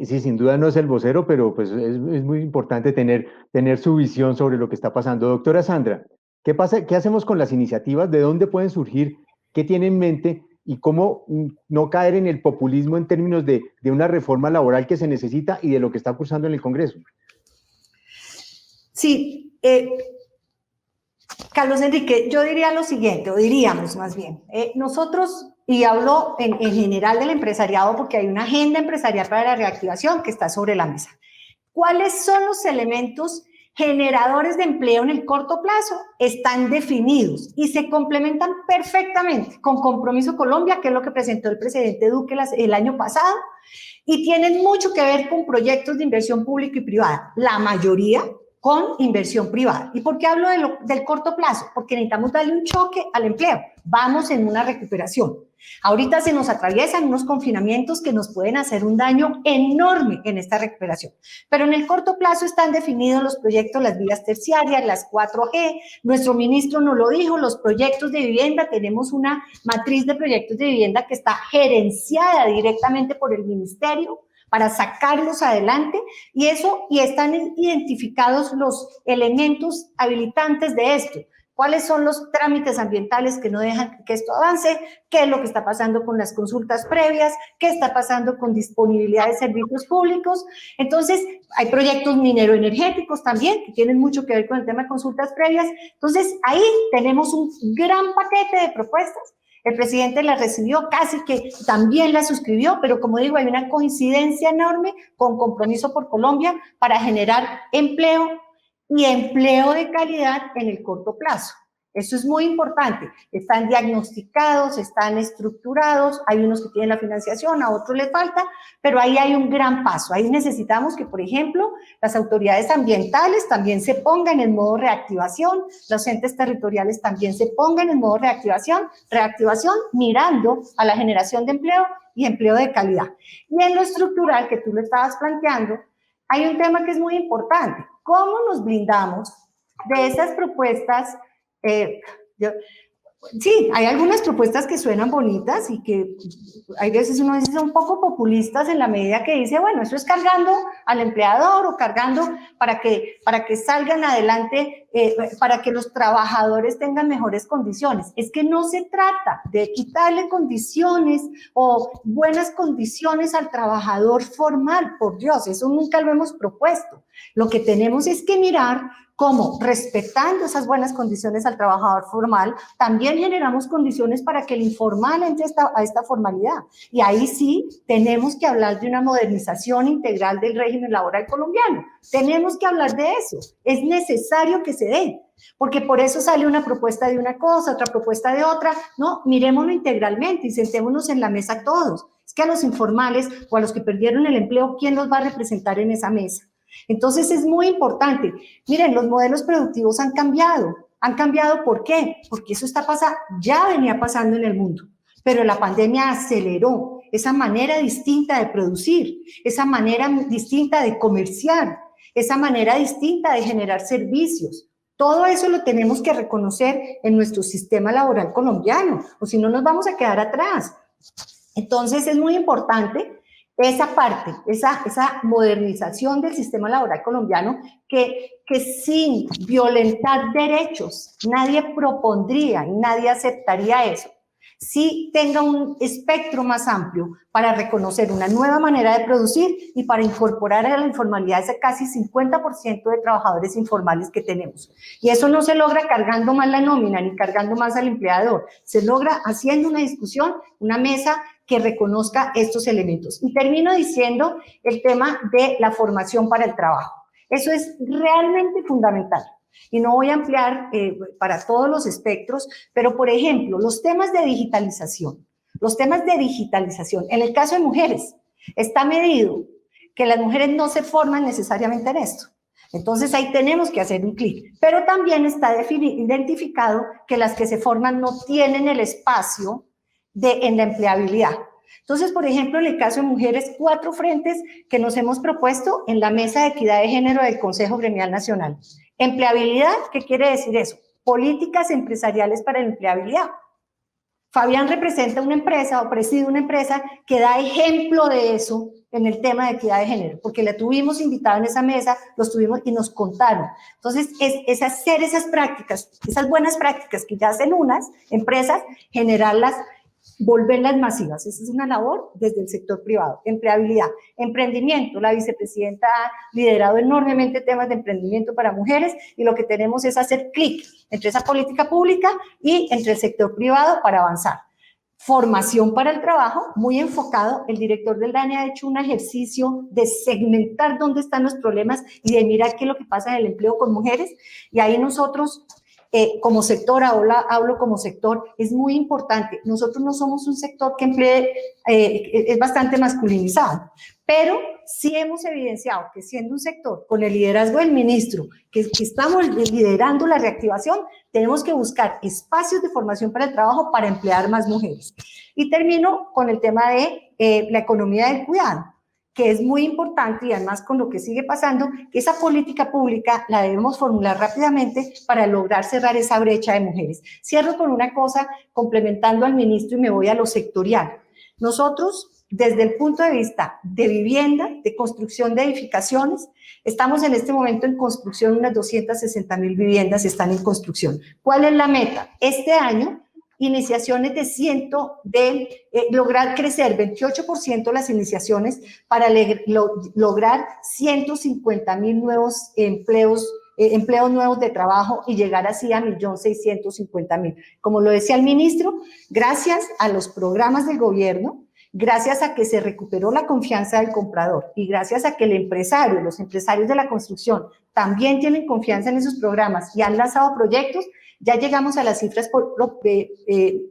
Sí, sin duda no es el vocero, pero pues es muy importante tener su visión sobre lo que está pasando. Doctora Sandra, ¿qué pasa? ¿Qué hacemos con las iniciativas? ¿De dónde pueden surgir? ¿Qué tiene en mente? ¿Y cómo no caer en el populismo en términos de una reforma laboral que se necesita y de lo que está cursando en el Congreso? Sí, Carlos Enrique, yo diría lo siguiente, o diríamos más bien, nosotros, y hablo en general del empresariado porque hay una agenda empresarial para la reactivación que está sobre la mesa. ¿Cuáles son los elementos generadores de empleo en el corto plazo? Están definidos y se complementan perfectamente con Compromiso Colombia, que es lo que presentó el presidente Duque el año pasado, y tienen mucho que ver con proyectos de inversión pública y privada. La mayoría con inversión privada. ¿Y por qué hablo del corto plazo? Porque necesitamos darle un choque al empleo. Vamos en una recuperación. Ahorita se nos atraviesan unos confinamientos que nos pueden hacer un daño enorme en esta recuperación. Pero en el corto plazo están definidos los proyectos, las vías terciarias, las 4G. Nuestro ministro nos lo dijo, los proyectos de vivienda. Tenemos una matriz de proyectos de vivienda que está gerenciada directamente por el ministerio para sacarlos adelante, y están identificados los elementos habilitantes de esto. ¿Cuáles son los trámites ambientales que no dejan que esto avance? ¿Qué es lo que está pasando con las consultas previas? ¿Qué está pasando con disponibilidad de servicios públicos? Entonces, hay proyectos mineroenergéticos también, que tienen mucho que ver con el tema de consultas previas. Entonces, ahí tenemos un gran paquete de propuestas. El presidente la recibió, casi que también la suscribió, pero como digo, hay una coincidencia enorme con Compromiso por Colombia para generar empleo y empleo de calidad en el corto plazo. Eso es muy importante. Están diagnosticados, están estructurados, hay unos que tienen la financiación, a otros les falta, pero ahí hay un gran paso. Ahí necesitamos que, por ejemplo, las autoridades ambientales también se pongan en modo reactivación, los entes territoriales también se pongan en modo reactivación mirando a la generación de empleo y empleo de calidad. Y en lo estructural, que tú lo estabas planteando, hay un tema que es muy importante. ¿Cómo nos blindamos de esas propuestas? Sí, hay algunas propuestas que suenan bonitas y que hay veces uno dice son un poco populistas en la medida que dice, bueno, eso es cargando al empleador o cargando para que salgan adelante, para que los trabajadores tengan mejores condiciones. Es que no se trata de quitarle condiciones o buenas condiciones al trabajador formal, por Dios, eso nunca lo hemos propuesto. Lo que tenemos es que mirar cómo, respetando esas buenas condiciones al trabajador formal, también generamos condiciones para que el informal entre a esta formalidad. Y ahí sí tenemos que hablar de una modernización integral del régimen laboral colombiano. Tenemos que hablar de eso. Es necesario que se dé, porque por eso sale una propuesta de una cosa, otra propuesta de otra. No, mirémoslo integralmente y sentémonos en la mesa todos. Es que a los informales o a los que perdieron el empleo, ¿quién los va a representar en esa mesa? Entonces es muy importante. Miren, los modelos productivos han cambiado. ¿Han cambiado por qué? Porque eso ya venía pasando en el mundo, pero la pandemia aceleró esa manera distinta de producir, esa manera distinta de comerciar, esa manera distinta de generar servicios. Todo eso lo tenemos que reconocer en nuestro sistema laboral colombiano, o si no nos vamos a quedar atrás. Entonces es muy importante esa parte, esa modernización del sistema laboral colombiano que sin violentar derechos, nadie propondría y nadie aceptaría eso. Sí tenga un espectro más amplio para reconocer una nueva manera de producir y para incorporar a la informalidad ese casi 50% de trabajadores informales que tenemos. Y eso no se logra cargando más la nómina ni cargando más al empleador, se logra haciendo una discusión, una mesa que reconozca estos elementos. Y termino diciendo el tema de la formación para el trabajo. Eso es realmente fundamental. Y no voy a ampliar para todos los espectros, pero por ejemplo, los temas de digitalización. En el caso de mujeres, está medido que las mujeres no se forman necesariamente en esto. Entonces ahí tenemos que hacer un clic. Pero también está identificado que las que se forman no tienen el espacio en la empleabilidad. Entonces, por ejemplo, en el caso de mujeres, 4 frentes que nos hemos propuesto en la Mesa de Equidad de Género del Consejo Gremial Nacional. Empleabilidad, ¿qué quiere decir eso? Políticas empresariales para la empleabilidad. Fabián representa una empresa o preside una empresa que da ejemplo de eso en el tema de equidad de género, porque la tuvimos invitada en esa mesa, los tuvimos y nos contaron. Entonces, es hacer esas prácticas, esas buenas prácticas que ya hacen unas empresas, generarlas, volverlas masivas. Esa es una labor desde el sector privado. Empleabilidad, emprendimiento. La vicepresidenta ha liderado enormemente temas de emprendimiento para mujeres y lo que tenemos es hacer clic entre esa política pública y entre el sector privado para avanzar. Formación para el trabajo, muy enfocado. El director del DANE ha hecho un ejercicio de segmentar dónde están los problemas y de mirar qué es lo que pasa en el empleo con mujeres. Y ahí nosotros, como sector, hablo como sector, es muy importante. Nosotros no somos un sector que emplee, es bastante masculinizado, pero sí hemos evidenciado que siendo un sector con el liderazgo del ministro, que estamos liderando la reactivación, tenemos que buscar espacios de formación para el trabajo para emplear más mujeres. Y termino con el tema de la economía del cuidado, que es muy importante y además con lo que sigue pasando, que esa política pública la debemos formular rápidamente para lograr cerrar esa brecha de mujeres. Cierro con una cosa, complementando al ministro y me voy a lo sectorial. Nosotros, desde el punto de vista de vivienda, de construcción de edificaciones, estamos en este momento en construcción, unas 260.000 viviendas están en construcción. ¿Cuál es la meta? Este año, iniciaciones de lograr crecer 28% las iniciaciones para lograr 150.000 nuevos empleos nuevos de trabajo y llegar así a 1.650.000. Como lo decía el ministro, gracias a los programas del gobierno, gracias a que se recuperó la confianza del comprador y gracias a que el empresario, los empresarios de la construcción también tienen confianza en esos programas y han lanzado proyectos, ya llegamos a las cifras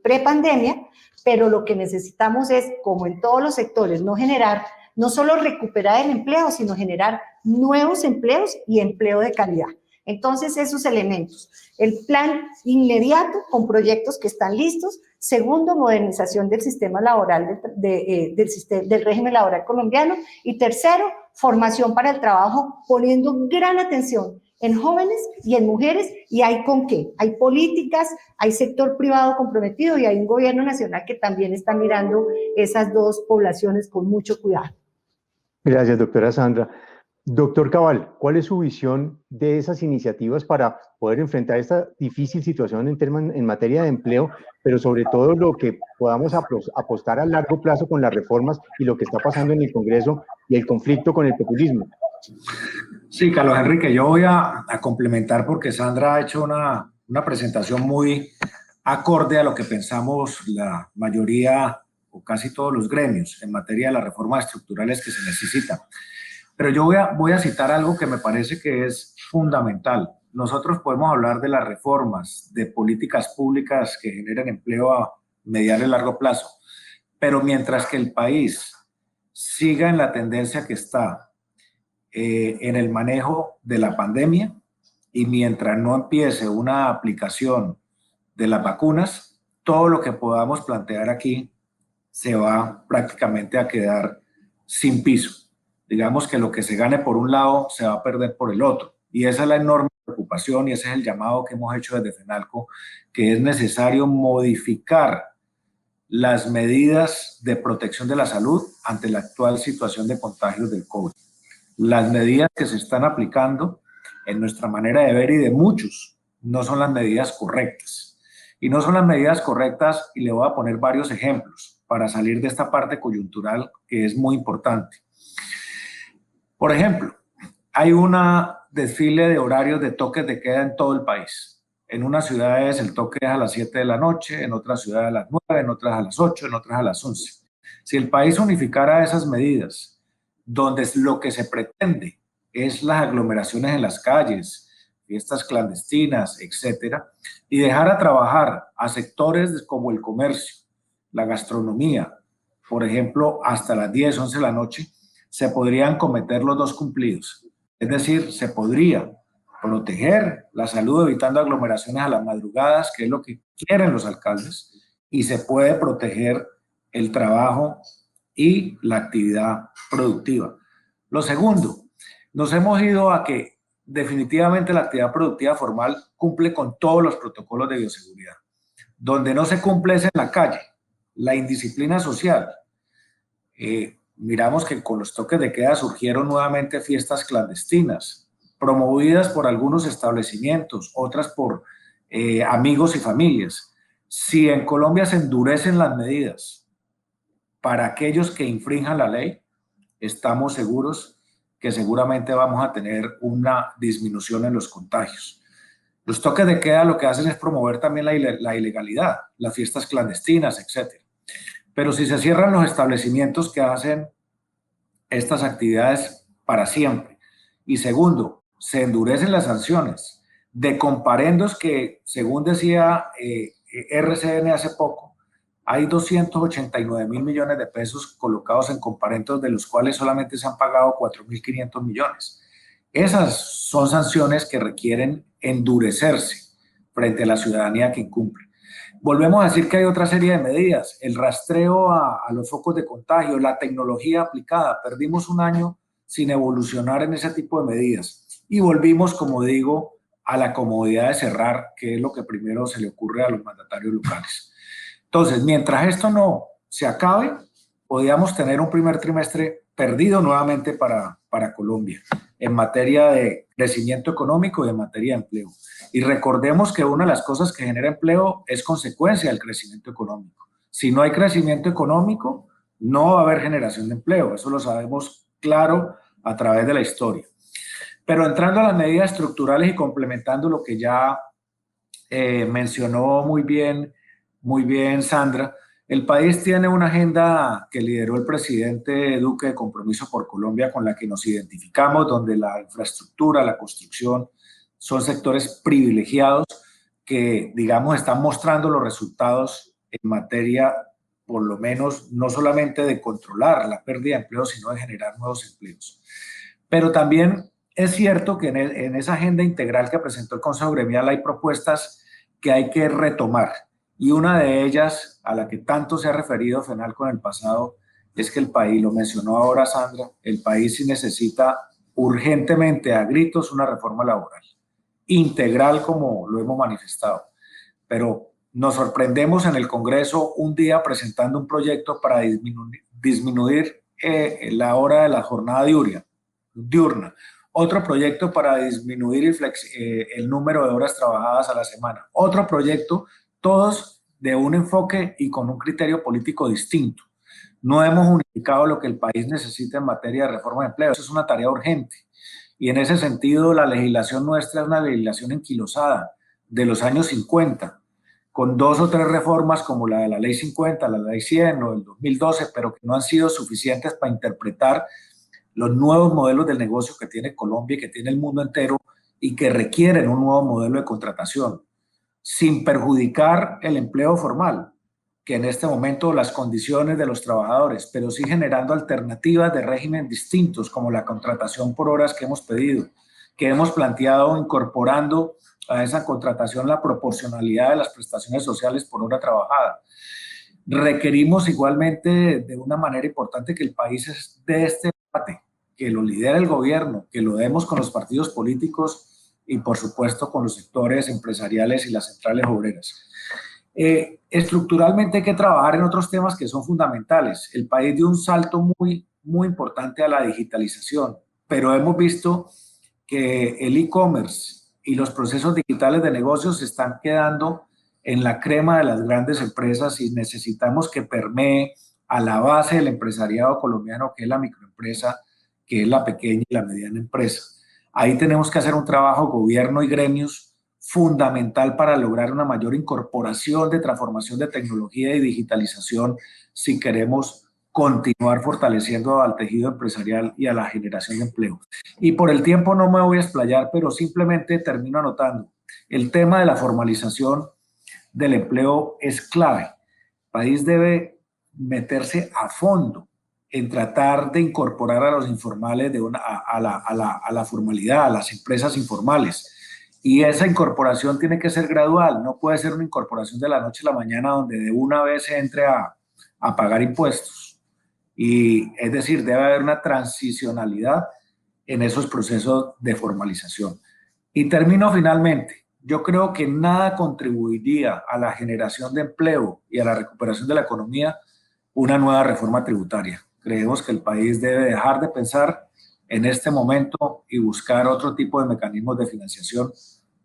pre-pandemia, pero lo que necesitamos es, como en todos los sectores, no solo recuperar el empleo, sino generar nuevos empleos y empleo de calidad. Entonces, esos elementos. El plan inmediato con proyectos que están listos. Segundo, modernización del sistema laboral, del régimen laboral colombiano. Y tercero, formación para el trabajo, poniendo gran atención en jóvenes y en mujeres, y hay con qué. Hay políticas, hay sector privado comprometido y hay un gobierno nacional que también está mirando esas dos poblaciones con mucho cuidado. Gracias, doctora Sandra. Doctor Cabal, ¿cuál es su visión de esas iniciativas para poder enfrentar esta difícil situación en materia de empleo, pero sobre todo lo que podamos apostar a largo plazo con las reformas y lo que está pasando en el Congreso y el conflicto con el populismo? Sí, Carlos Enrique, yo voy a complementar porque Sandra ha hecho una presentación muy acorde a lo que pensamos la mayoría o casi todos los gremios en materia de las reformas estructurales que se necesitan. Pero yo voy a citar algo que me parece que es fundamental. Nosotros podemos hablar de las reformas, de políticas públicas que generen empleo a mediano y largo plazo, pero mientras que el país siga en la tendencia que está en el manejo de la pandemia y mientras no empiece una aplicación de las vacunas, todo lo que podamos plantear aquí se va prácticamente a quedar sin piso. Digamos que lo que se gane por un lado se va a perder por el otro. Y esa es la enorme preocupación y ese es el llamado que hemos hecho desde FENALCO, que es necesario modificar las medidas de protección de la salud ante la actual situación de contagios del COVID. Las medidas que se están aplicando en nuestra manera de ver y de muchos no son las medidas correctas. Y no son las medidas correctas, y le voy a poner varios ejemplos para salir de esta parte coyuntural que es muy importante. Por ejemplo, hay un desfile de horarios de toques de queda en todo el país. En unas ciudades el toque es a las 7 de la noche, en otras ciudades a las 9, en otras a las 8, en otras a las 11. Si el país unificara esas medidas, donde lo que se pretende es las aglomeraciones en las calles, fiestas clandestinas, etcétera, y dejar a trabajar a sectores como el comercio, la gastronomía, por ejemplo, hasta las 10, 11 de la noche, se podrían cometer los dos cumplidos. Es decir, se podría proteger la salud evitando aglomeraciones a las madrugadas, que es lo que quieren los alcaldes, y se puede proteger el trabajo y la actividad productiva. Lo segundo, nos hemos ido a que definitivamente la actividad productiva formal cumple con todos los protocolos de bioseguridad. Donde no se cumple es en la calle, la indisciplina social. Miramos que con los toques de queda surgieron nuevamente fiestas clandestinas, promovidas por algunos establecimientos, otras por amigos y familias. Si en Colombia se endurecen las medidas para aquellos que infrinjan la ley, estamos seguros que seguramente vamos a tener una disminución en los contagios. Los toques de queda lo que hacen es promover también la ilegalidad, las fiestas clandestinas, etc. Pero si se cierran los establecimientos que hacen estas actividades para siempre, y segundo, se endurecen las sanciones de comparendos que, según decía RCN hace poco, hay 289.000 millones de pesos colocados en comparendos, de los cuales solamente se han pagado 4.500 millones. Esas son sanciones que requieren endurecerse frente a la ciudadanía que incumple. Volvemos a decir que hay otra serie de medidas, el rastreo a los focos de contagio, la tecnología aplicada. Perdimos un año sin evolucionar en ese tipo de medidas y volvimos, como digo, a la comodidad de cerrar, que es lo que primero se le ocurre a los mandatarios locales. Entonces, mientras esto no se acabe, podríamos tener un primer trimestre perdido nuevamente para Colombia en materia de crecimiento económico y en materia de empleo. Y recordemos que una de las cosas que genera empleo es consecuencia del crecimiento económico. Si no hay crecimiento económico, no va a haber generación de empleo. Eso lo sabemos claro a través de la historia. Pero entrando a las medidas estructurales y complementando lo que ya mencionó muy bien Sandra, el país tiene una agenda que lideró el presidente Duque de Compromiso por Colombia, con la que nos identificamos, donde la infraestructura, la construcción son sectores privilegiados que, digamos, están mostrando los resultados en materia, por lo menos, no solamente de controlar la pérdida de empleo, sino de generar nuevos empleos. Pero también es cierto que en esa agenda integral que presentó el Consejo Gremial hay propuestas que hay que retomar. Y una de ellas, a la que tanto se ha referido FENALCO en el pasado, es que el país, lo mencionó ahora Sandra, el país sí necesita urgentemente, a gritos, una reforma laboral integral, como lo hemos manifestado. Pero nos sorprendemos en el Congreso un día presentando un proyecto para disminuir la hora de la jornada diurna. Otro proyecto para disminuir el número de horas trabajadas a la semana. Otro proyecto, todos de un enfoque y con un criterio político distinto. No hemos unificado lo que el país necesita en materia de reforma de empleo. Eso es una tarea urgente. Y en ese sentido, la legislación nuestra es una legislación enquilosada de los años 50, con 2 o 3 reformas como la de la Ley 50, la Ley 100 o el 2012, pero que no han sido suficientes para interpretar los nuevos modelos del negocio que tiene Colombia y que tiene el mundo entero, y que requieren un nuevo modelo de contratación, sin perjudicar el empleo formal, que en este momento las condiciones de los trabajadores, pero sí generando alternativas de régimen distintos, como la contratación por horas que hemos pedido, que hemos planteado incorporando a esa contratación la proporcionalidad de las prestaciones sociales por hora trabajada. Requerimos igualmente de una manera importante que el país dé este debate, que lo lidere el gobierno, que lo demos con los partidos políticos y por supuesto con los sectores empresariales y las centrales obreras. Estructuralmente hay que trabajar en otros temas que son fundamentales. El país dio un salto muy importante a la digitalización, pero hemos visto que el e-commerce y los procesos digitales de negocios se están quedando en la crema de las grandes empresas y necesitamos que permee a la base del empresariado colombiano, que es la microempresa, que es la pequeña y la mediana empresa. Ahí tenemos que hacer un trabajo, gobierno y gremios, fundamental para lograr una mayor incorporación de transformación de tecnología y digitalización si queremos continuar fortaleciendo al tejido empresarial y a la generación de empleo. Y por el tiempo no me voy a explayar, pero simplemente termino anotando. El tema de la formalización del empleo es clave. El país debe meterse a fondo en tratar de incorporar a los informales a la formalidad, a las empresas informales. Y esa incorporación tiene que ser gradual, no puede ser una incorporación de la noche a la mañana donde de una vez se entre a pagar impuestos. Y es decir, debe haber una transicionalidad en esos procesos de formalización. Y termino finalmente. Yo creo que nada contribuiría a la generación de empleo y a la recuperación de la economía una nueva reforma tributaria. Creemos que el país debe dejar de pensar en este momento y buscar otro tipo de mecanismos de financiación,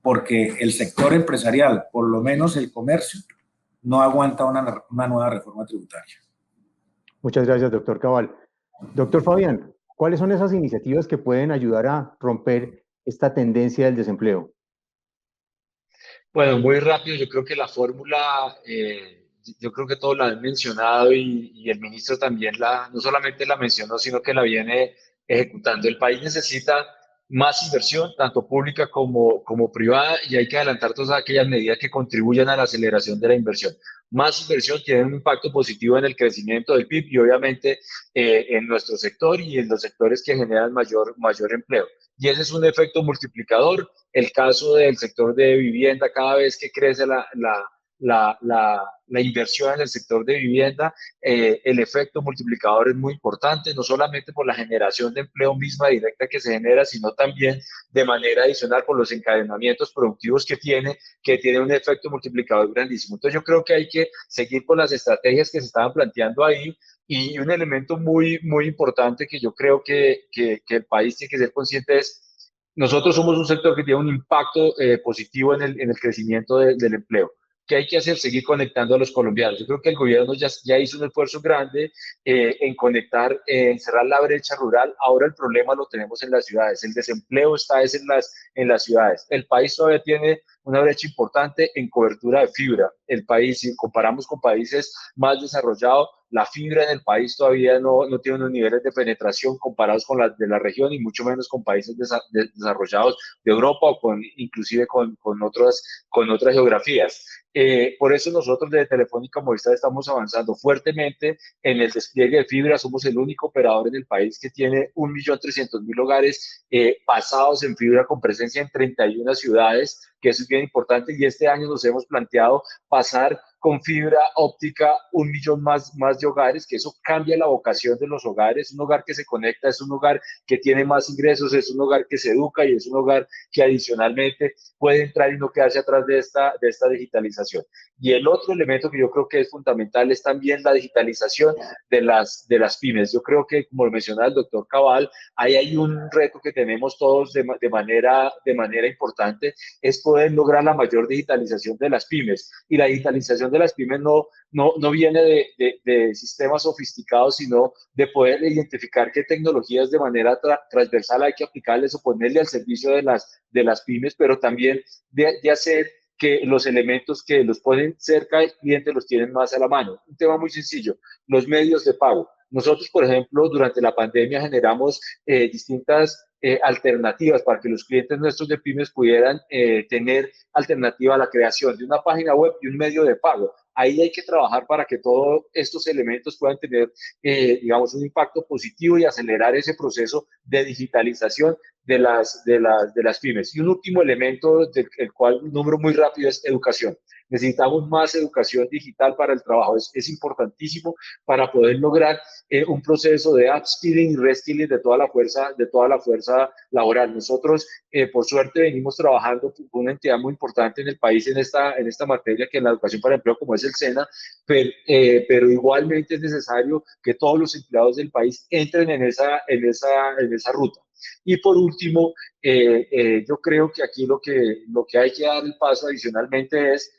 porque el sector empresarial, por lo menos el comercio, no aguanta una nueva reforma tributaria. Muchas gracias, doctor Cabal. Doctor Fabián, ¿cuáles son esas iniciativas que pueden ayudar a romper esta tendencia del desempleo? Bueno, muy rápido, yo creo que la fórmula, yo creo que todos la han mencionado y el ministro también no solamente la mencionó, sino que la viene ejecutando. El país necesita más inversión, tanto pública como privada, y hay que adelantar todas aquellas medidas que contribuyan a la aceleración de la inversión. Más inversión tiene un impacto positivo en el crecimiento del PIB y obviamente en nuestro sector y en los sectores que generan mayor empleo. Y ese es un efecto multiplicador. El caso del sector de vivienda, cada vez que crece la inversión en el sector de vivienda, el efecto multiplicador es muy importante, no solamente por la generación de empleo misma directa que se genera, sino también de manera adicional por los encadenamientos productivos que tiene un efecto multiplicador grandísimo. Entonces yo creo que hay que seguir con las estrategias que se estaban planteando ahí, y un elemento muy importante que yo creo que el país tiene que ser consciente es: nosotros somos un sector que tiene un impacto positivo en el crecimiento del empleo. ¿Qué hay que hacer? Seguir conectando a los colombianos. Yo creo que el gobierno ya hizo un esfuerzo grande en conectar, en cerrar la brecha rural. Ahora el problema lo tenemos en las ciudades. El desempleo está en las ciudades. El país todavía tiene una brecha importante en cobertura de fibra. El país, si comparamos con países más desarrollados, la fibra en el país todavía no tiene unos niveles de penetración comparados con las de la región, y mucho menos con países desarrollados de Europa o inclusive con otras geografías. Por eso nosotros desde Telefónica Movistar estamos avanzando fuertemente en el despliegue de fibra. Somos el único operador en el país que tiene 1.300.000 hogares pasados en fibra, con presencia en 31 ciudades, que eso es bien importante, y este año nos hemos planteado pasar con fibra óptica 1 millón más de hogares, que eso cambia la vocación de los hogares. Un hogar que se conecta es un hogar que tiene más ingresos, es un hogar que se educa, y es un hogar que adicionalmente puede entrar y no quedarse atrás de esta digitalización. Y el otro elemento que yo creo que es fundamental es también la digitalización de las pymes. Yo creo que, como lo mencionaba el doctor Cabal, ahí hay un reto que tenemos todos de manera importante, es poder lograr la mayor digitalización de las pymes. Y la digitalización de las pymes no viene de sistemas sofisticados, sino de poder identificar qué tecnologías de manera transversal hay que aplicarles o ponerle al servicio de las pymes, pero también de hacer que los elementos que los ponen cerca del cliente los tienen más a la mano. Un tema muy sencillo: los medios de pago. Nosotros, por ejemplo, durante la pandemia generamos distintas alternativas para que los clientes nuestros de pymes pudieran tener alternativa a la creación de una página web y un medio de pago. Ahí hay que trabajar para que todos estos elementos puedan tener, digamos, un impacto positivo y acelerar ese proceso de digitalización de las pymes. Y un último elemento, del cual número muy rápido, es educación. Necesitamos más educación digital para el trabajo. Es importantísimo para poder lograr un proceso de upskilling y reskilling de toda la fuerza laboral. Nosotros, por suerte, venimos trabajando con una entidad muy importante en el país en esta materia, que es la educación para el empleo, como es el SENA, pero igualmente es necesario que todos los empleados del país entren en esa ruta. Y por último, yo creo que aquí lo que hay que dar el paso adicionalmente es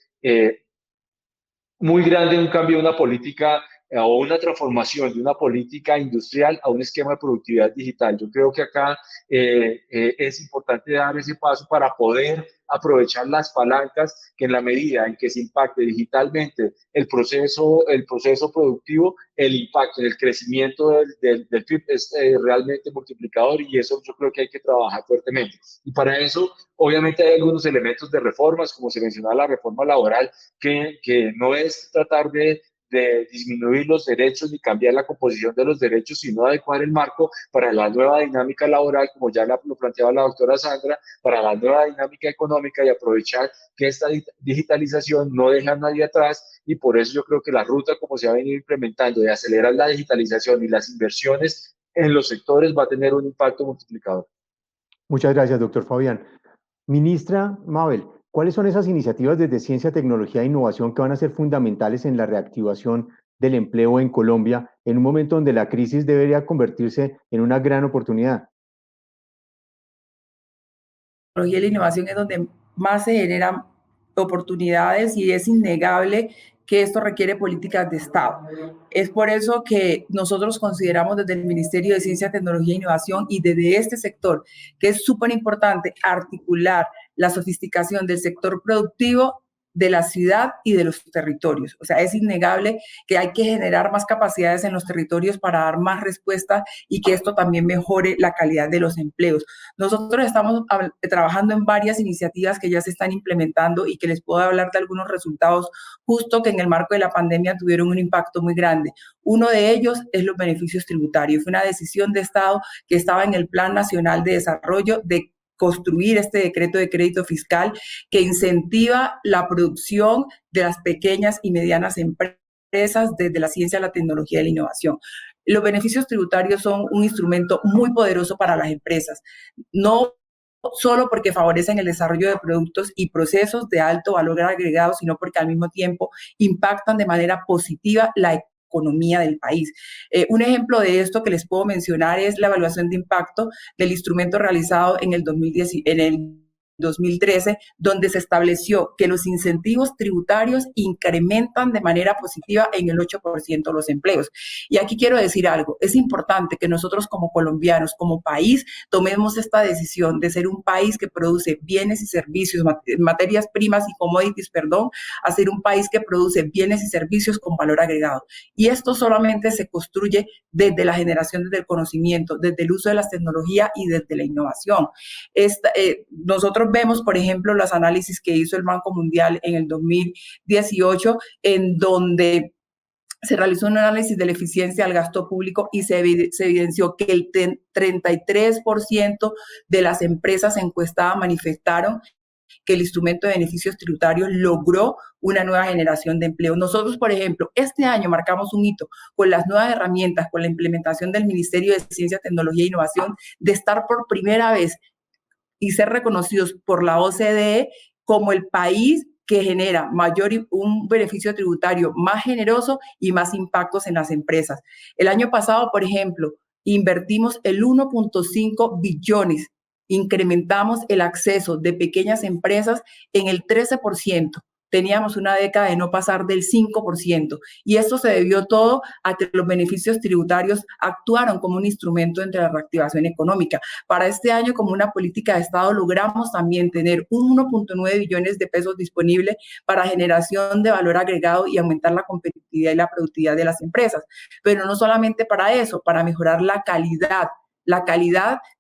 muy grande un cambio de una política o una transformación de una política industrial a un esquema de productividad digital. Yo creo que acá es importante dar ese paso para poder aprovechar las palancas que, en la medida en que se impacte digitalmente el proceso productivo, el impacto en el crecimiento del PIB es realmente multiplicador, y eso yo creo que hay que trabajar fuertemente. Y para eso, obviamente, hay algunos elementos de reformas, como se mencionaba la reforma laboral, que no es tratar de disminuir los derechos ni cambiar la composición de los derechos, sino adecuar el marco para la nueva dinámica laboral, como ya lo planteaba la doctora Sandra, para la nueva dinámica económica, y aprovechar que esta digitalización no deja a nadie atrás. Y por eso yo creo que la ruta, como se ha venido implementando, de acelerar la digitalización y las inversiones en los sectores, va a tener un impacto multiplicador. Muchas gracias, doctor Fabián. Ministra Mabel, ¿cuáles son esas iniciativas desde Ciencia, Tecnología e Innovación que van a ser fundamentales en la reactivación del empleo en Colombia en un momento donde la crisis debería convertirse en una gran oportunidad? La tecnología y la innovación es donde más se generan oportunidades, y es innegable que esto requiere políticas de Estado. Es por eso que nosotros consideramos desde el Ministerio de Ciencia, Tecnología e Innovación, y desde este sector, que es súper importante articular la sofisticación del sector productivo de la ciudad y de los territorios. O sea, es innegable que hay que generar más capacidades en los territorios para dar más respuesta y que esto también mejore la calidad de los empleos. Nosotros estamos trabajando en varias iniciativas que ya se están implementando y que les puedo hablar de algunos resultados justo que en el marco de la pandemia tuvieron un impacto muy grande. Uno de ellos es los beneficios tributarios. Fue una decisión de Estado que estaba en el Plan Nacional de Desarrollo de construir este decreto de crédito fiscal que incentiva la producción de las pequeñas y medianas empresas desde la ciencia, la tecnología y la innovación. Los beneficios tributarios son un instrumento muy poderoso para las empresas, no solo porque favorecen el desarrollo de productos y procesos de alto valor agregado, sino porque al mismo tiempo impactan de manera positiva la economía del país. Un ejemplo de esto que les puedo mencionar es la evaluación de impacto del instrumento realizado en el 2013, donde se estableció que los incentivos tributarios incrementan de manera positiva en el 8% los empleos. Y aquí quiero decir algo, es importante que nosotros como colombianos, como país, tomemos esta decisión de ser un país que produce bienes y servicios, materias primas y commodities, a ser un país que produce bienes y servicios con valor agregado. Y esto solamente se construye desde la generación del conocimiento, desde el uso de las tecnologías y desde la innovación. Nosotros vemos, por ejemplo, los análisis que hizo el Banco Mundial en el 2018, en donde se realizó un análisis de la eficiencia del gasto público y se evidenció que el 33% de las empresas encuestadas manifestaron que el instrumento de beneficios tributarios logró una nueva generación de empleo. Nosotros, por ejemplo, este año marcamos un hito con las nuevas herramientas, con la implementación del Ministerio de Ciencia, Tecnología e Innovación, de estar por primera vez y ser reconocidos por la OCDE como el país que genera un beneficio tributario más generoso y más impactos en las empresas. El año pasado, por ejemplo, invertimos el 1.5 billones, incrementamos el acceso de pequeñas empresas en el 13%. Teníamos una década de no pasar del 5%, y esto se debió todo a que los beneficios tributarios actuaron como un instrumento entre la reactivación económica. Para este año, como una política de Estado, logramos también tener 1.9 billones de pesos disponibles para generación de valor agregado y aumentar la competitividad y la productividad de las empresas. Pero no solamente para eso, para mejorar la calidad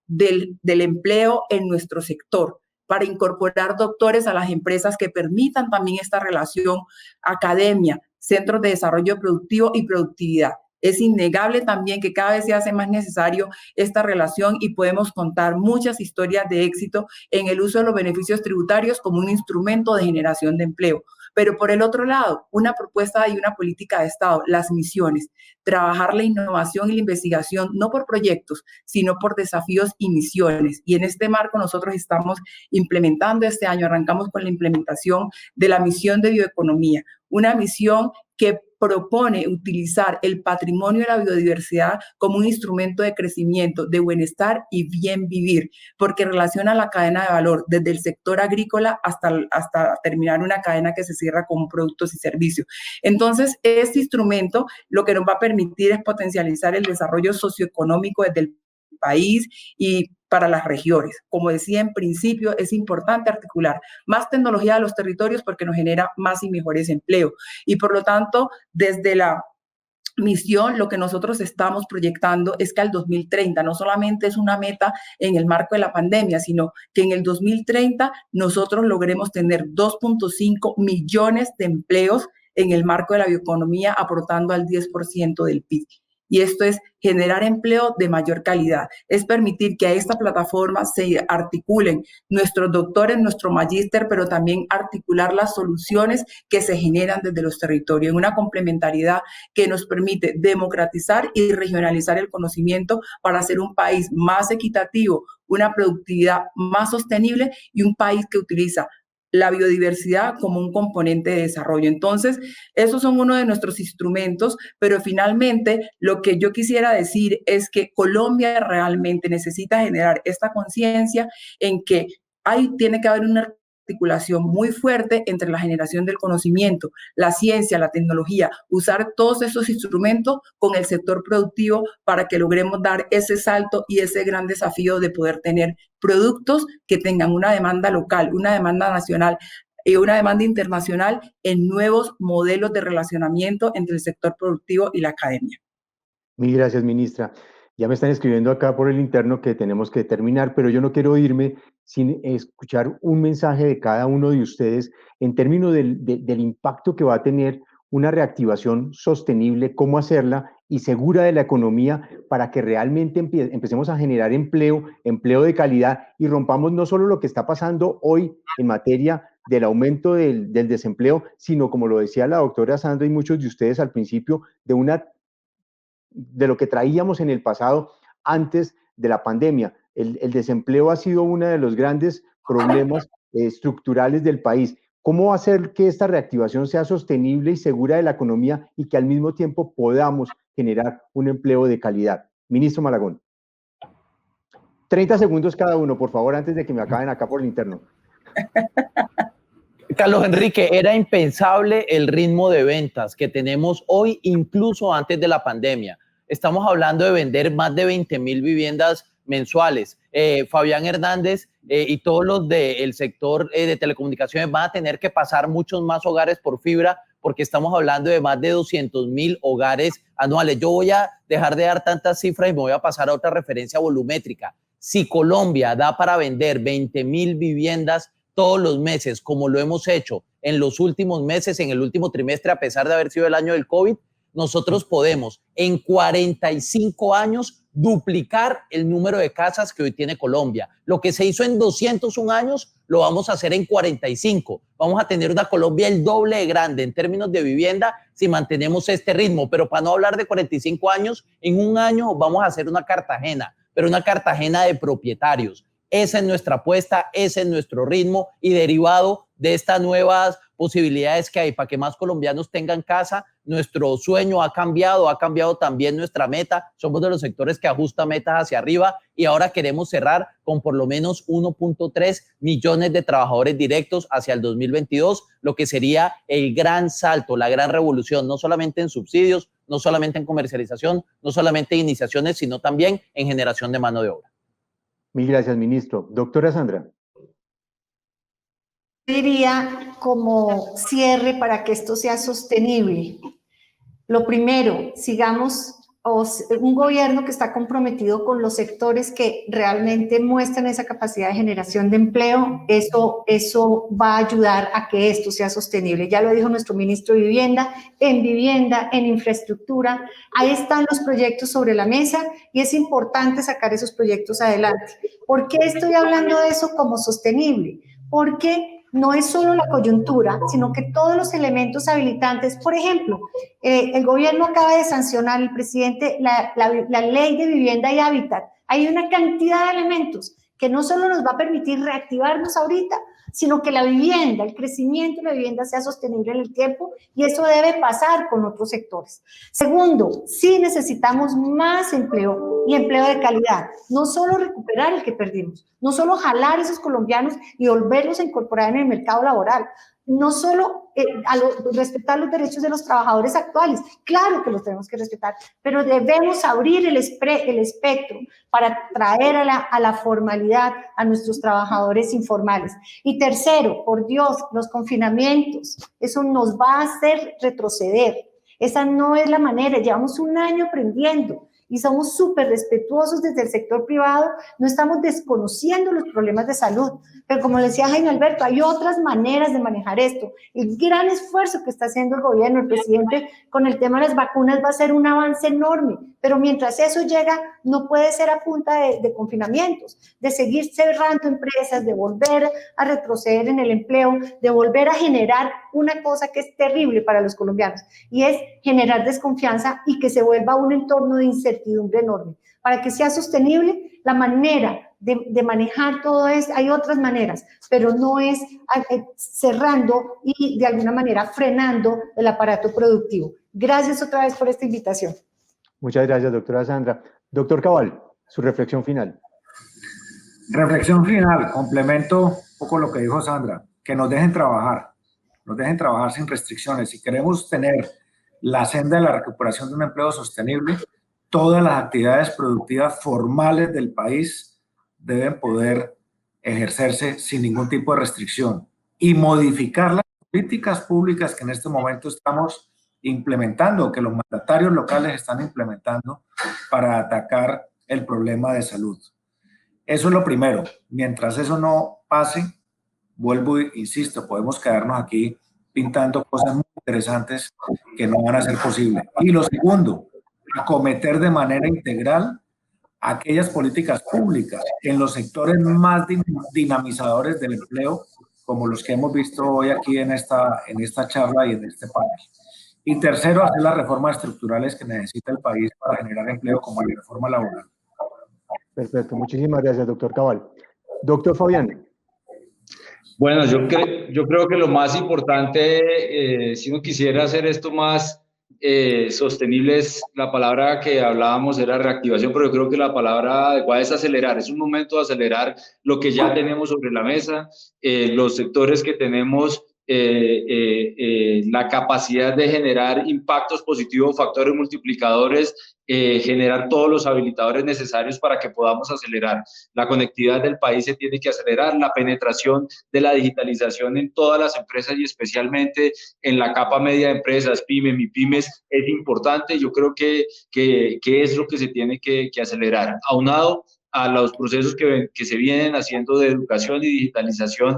del empleo en nuestro sector, para incorporar doctores a las empresas que permitan también esta relación academia, centros de desarrollo productivo y productividad. Es innegable también que cada vez se hace más necesario esta relación y podemos contar muchas historias de éxito en el uso de los beneficios tributarios como un instrumento de generación de empleo. Pero por el otro lado, una propuesta y una política de Estado, las misiones, trabajar la innovación y la investigación no por proyectos, sino por desafíos y misiones. Y en este marco nosotros estamos implementando este año, arrancamos con la implementación de la misión de bioeconomía, una misión que propone utilizar el patrimonio de la biodiversidad como un instrumento de crecimiento, de bienestar y bien vivir, porque relaciona la cadena de valor desde el sector agrícola hasta terminar una cadena que se cierra con productos y servicios. Entonces, este instrumento lo que nos va a permitir es potencializar el desarrollo socioeconómico desde el país y para las regiones. Como decía en principio, es importante articular más tecnología a los territorios porque nos genera más y mejores empleos. Y por lo tanto, desde la misión, lo que nosotros estamos proyectando es que al 2030 no solamente es una meta en el marco de la pandemia, sino que en el 2030 nosotros logremos tener 2.5 millones de empleos en el marco de la bioeconomía, aportando al 10% del PIB. Y esto es generar empleo de mayor calidad, es permitir que a esta plataforma se articulen nuestros doctores, nuestro magíster, pero también articular las soluciones que se generan desde los territorios, en una complementariedad que nos permite democratizar y regionalizar el conocimiento para ser un país más equitativo, una productividad más sostenible y un país que utiliza la biodiversidad como un componente de desarrollo. Entonces, esos son uno de nuestros instrumentos, pero finalmente lo que yo quisiera decir es que Colombia realmente necesita generar esta conciencia en que tiene que haber una articulación muy fuerte entre la generación del conocimiento, la ciencia, la tecnología, usar todos esos instrumentos con el sector productivo para que logremos dar ese salto y ese gran desafío de poder tener productos que tengan una demanda local, una demanda nacional y una demanda internacional en nuevos modelos de relacionamiento entre el sector productivo y la academia. Mil gracias, ministra. Ya me están escribiendo acá por el interno que tenemos que terminar, pero yo no quiero irme sin escuchar un mensaje de cada uno de ustedes en términos del impacto que va a tener una reactivación sostenible, cómo hacerla y segura de la economía para que realmente empecemos a generar empleo de calidad y rompamos no solo lo que está pasando hoy en materia del aumento del desempleo, sino como lo decía la doctora Sandra y muchos de ustedes al principio, de lo que traíamos en el pasado antes de la pandemia. El desempleo ha sido uno de los grandes problemas estructurales del país. ¿Cómo hacer que esta reactivación sea sostenible y segura de la economía y que al mismo tiempo podamos generar un empleo de calidad? Ministro Malagón. 30 segundos cada uno, por favor, antes de que me acaben acá por el interno. Carlos Enrique, era impensable el ritmo de ventas que tenemos hoy, incluso antes de la pandemia. Estamos hablando de vender más de 20,000 viviendas mensuales. Fabián Hernández y todos los del sector de telecomunicaciones van a tener que pasar muchos más hogares por fibra porque estamos hablando de más de 200,000 hogares anuales. Yo voy a dejar de dar tantas cifras y me voy a pasar a otra referencia volumétrica. Si Colombia da para vender 20,000 viviendas todos los meses, como lo hemos hecho en los últimos meses, en el último trimestre, a pesar de haber sido el año del COVID, nosotros podemos en 45 años duplicar el número de casas que hoy tiene Colombia. Lo que se hizo en 201 años lo vamos a hacer en 45. Vamos a tener una Colombia el doble de grande en términos de vivienda si mantenemos este ritmo. Pero para no hablar de 45 años, en un año vamos a hacer una Cartagena, pero una Cartagena de propietarios. Esa es nuestra apuesta, ese es nuestro ritmo y derivado de estas nuevas posibilidades que hay para que más colombianos tengan casa, nuestro sueño ha cambiado también nuestra meta. Somos de los sectores que ajusta metas hacia arriba y ahora queremos cerrar con por lo menos 1.3 millones de trabajadores directos hacia el 2022, lo que sería el gran salto, la gran revolución, no solamente en subsidios, no solamente en comercialización, no solamente en iniciaciones, sino también en generación de mano de obra. Mil gracias, ministro. Doctora Sandra. Diría como cierre para que esto sea sostenible. Lo primero, sigamos un gobierno que está comprometido con los sectores que realmente muestran esa capacidad de generación de empleo. Eso va a ayudar a que esto sea sostenible. Ya lo dijo nuestro ministro de Vivienda, en infraestructura. Ahí están los proyectos sobre la mesa y es importante sacar esos proyectos adelante. ¿Por qué estoy hablando de eso como sostenible? Porque no es solo la coyuntura, sino que todos los elementos habilitantes, por ejemplo, el gobierno acaba de sancionar, el presidente, la ley de vivienda y hábitat. Hay una cantidad de elementos que no solo nos va a permitir reactivarnos ahorita, sino que la vivienda, el crecimiento de la vivienda sea sostenible en el tiempo y eso debe pasar con otros sectores. Segundo, sí necesitamos más empleo y empleo de calidad, no solo recuperar el que perdimos, no solo jalar a esos colombianos y volverlos a incorporar en el mercado laboral, no solo respetar los derechos de los trabajadores actuales, claro que los tenemos que respetar, pero debemos abrir el espectro para traer a la formalidad a nuestros trabajadores informales. Y tercero, por Dios, los confinamientos, eso nos va a hacer retroceder. Esa no es la manera, llevamos un año aprendiendo y somos súper respetuosos desde el sector privado, no estamos desconociendo los problemas de salud, pero como le decía Jaime Alberto, hay otras maneras de manejar esto. El gran esfuerzo que está haciendo el gobierno, el presidente, con el tema de las vacunas va a ser un avance enorme, pero mientras eso llega, no puede ser a punta de confinamientos, de seguir cerrando empresas, de volver a retroceder en el empleo, de volver a generar una cosa que es terrible para los colombianos, y es generar desconfianza y que se vuelva un entorno de incertidumbre enorme. Para que sea sostenible, la manera de manejar todo esto, hay otras maneras, pero no es cerrando y de alguna manera frenando el aparato productivo. Gracias otra vez por esta invitación. Muchas gracias, doctora Sandra. Doctor Cabal, su reflexión final. Reflexión final, complemento un poco lo que dijo Sandra, que nos dejen trabajar sin restricciones. Si queremos tener la senda de la recuperación de un empleo sostenible, todas las actividades productivas formales del país deben poder ejercerse sin ningún tipo de restricción. y modificar las políticas públicas que en este momento estamos implementando, que los mandatarios locales están implementando para atacar el problema de salud. Eso es lo primero. Mientras eso no pase, vuelvo e insisto, podemos quedarnos aquí pintando cosas muy interesantes que no van a ser posibles. Y lo segundo, acometer de manera integral aquellas políticas públicas en los sectores más dinamizadores del empleo, como los que hemos visto hoy aquí en esta charla y en este panel. Y tercero, hacer las reformas estructurales que necesita el país para generar empleo, como la reforma laboral. Perfecto, muchísimas gracias, doctor Cabal. Doctor Fabián. Bueno, yo creo que lo más importante, si uno quisiera hacer esto más sostenible, es la palabra que hablábamos, era reactivación, pero yo creo que la palabra adecuada es acelerar. Es un momento de acelerar lo que ya tenemos sobre la mesa, los sectores que tenemos la capacidad de generar impactos positivos, factores multiplicadores, generar todos los habilitadores necesarios para que podamos acelerar. La conectividad del país se tiene que acelerar, la penetración de la digitalización en todas las empresas y especialmente en la capa media de empresas, pymes, MIPYMES, es importante. Yo creo que es lo que se tiene que acelerar. Aunado a los procesos que se vienen haciendo de educación y digitalización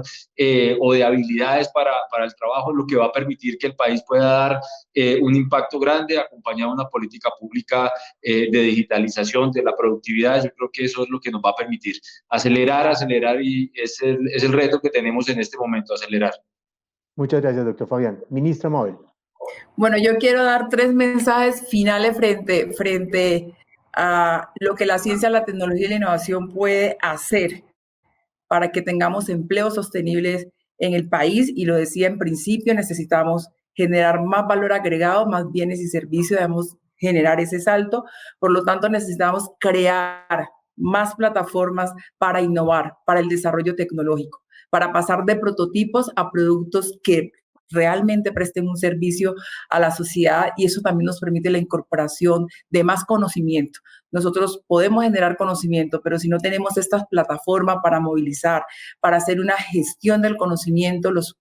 o de habilidades para el trabajo, lo que va a permitir que el país pueda dar un impacto grande acompañado de una política pública de digitalización de la productividad. Yo creo que eso es lo que nos va a permitir acelerar y es el reto que tenemos en este momento, acelerar. Muchas gracias, doctor Fabián. Ministra Mabel. Bueno, yo quiero dar 3 mensajes finales frente a lo que la ciencia, la tecnología y la innovación puede hacer para que tengamos empleos sostenibles en el país. Y lo decía en principio, necesitamos generar más valor agregado, más bienes y servicios, debemos generar ese salto. Por lo tanto, necesitamos crear más plataformas para innovar, para el desarrollo tecnológico, para pasar de prototipos a productos que realmente presten un servicio a la sociedad, y eso también nos permite la incorporación de más conocimiento. Nosotros podemos generar conocimiento, pero si no tenemos estas plataformas para movilizar, para hacer una gestión del conocimiento, los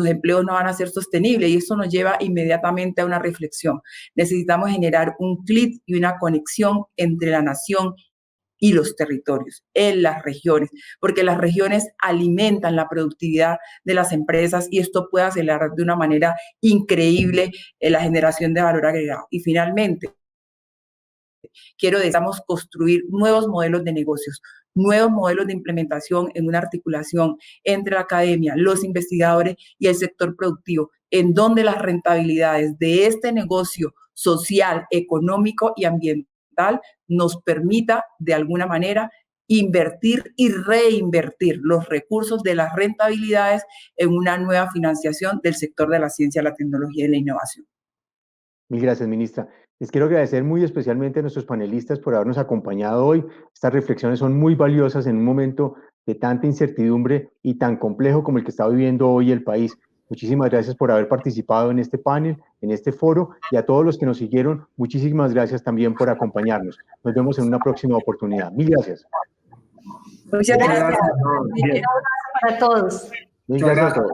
empleos no van a ser sostenibles, y eso nos lleva inmediatamente a una reflexión. Necesitamos generar un clic y una conexión entre la nación y los territorios, en las regiones, porque las regiones alimentan la productividad de las empresas y esto puede acelerar de una manera increíble la generación de valor agregado. Y finalmente, necesitamos construir nuevos modelos de negocios, nuevos modelos de implementación en una articulación entre la academia, los investigadores y el sector productivo, en donde las rentabilidades de este negocio social, económico y ambiental nos permita de alguna manera invertir y reinvertir los recursos de las rentabilidades en una nueva financiación del sector de la ciencia, la tecnología y la innovación. Mil gracias, ministra. Les quiero agradecer muy especialmente a nuestros panelistas por habernos acompañado hoy. Estas reflexiones son muy valiosas en un momento de tanta incertidumbre y tan complejo como el que está viviendo hoy el país. Muchísimas gracias por haber participado en este panel, en este foro, y a todos los que nos siguieron, muchísimas gracias también por acompañarnos. Nos vemos en una próxima oportunidad. Mil gracias. Muchas gracias. Un abrazo para todos. Mil gracias a todos.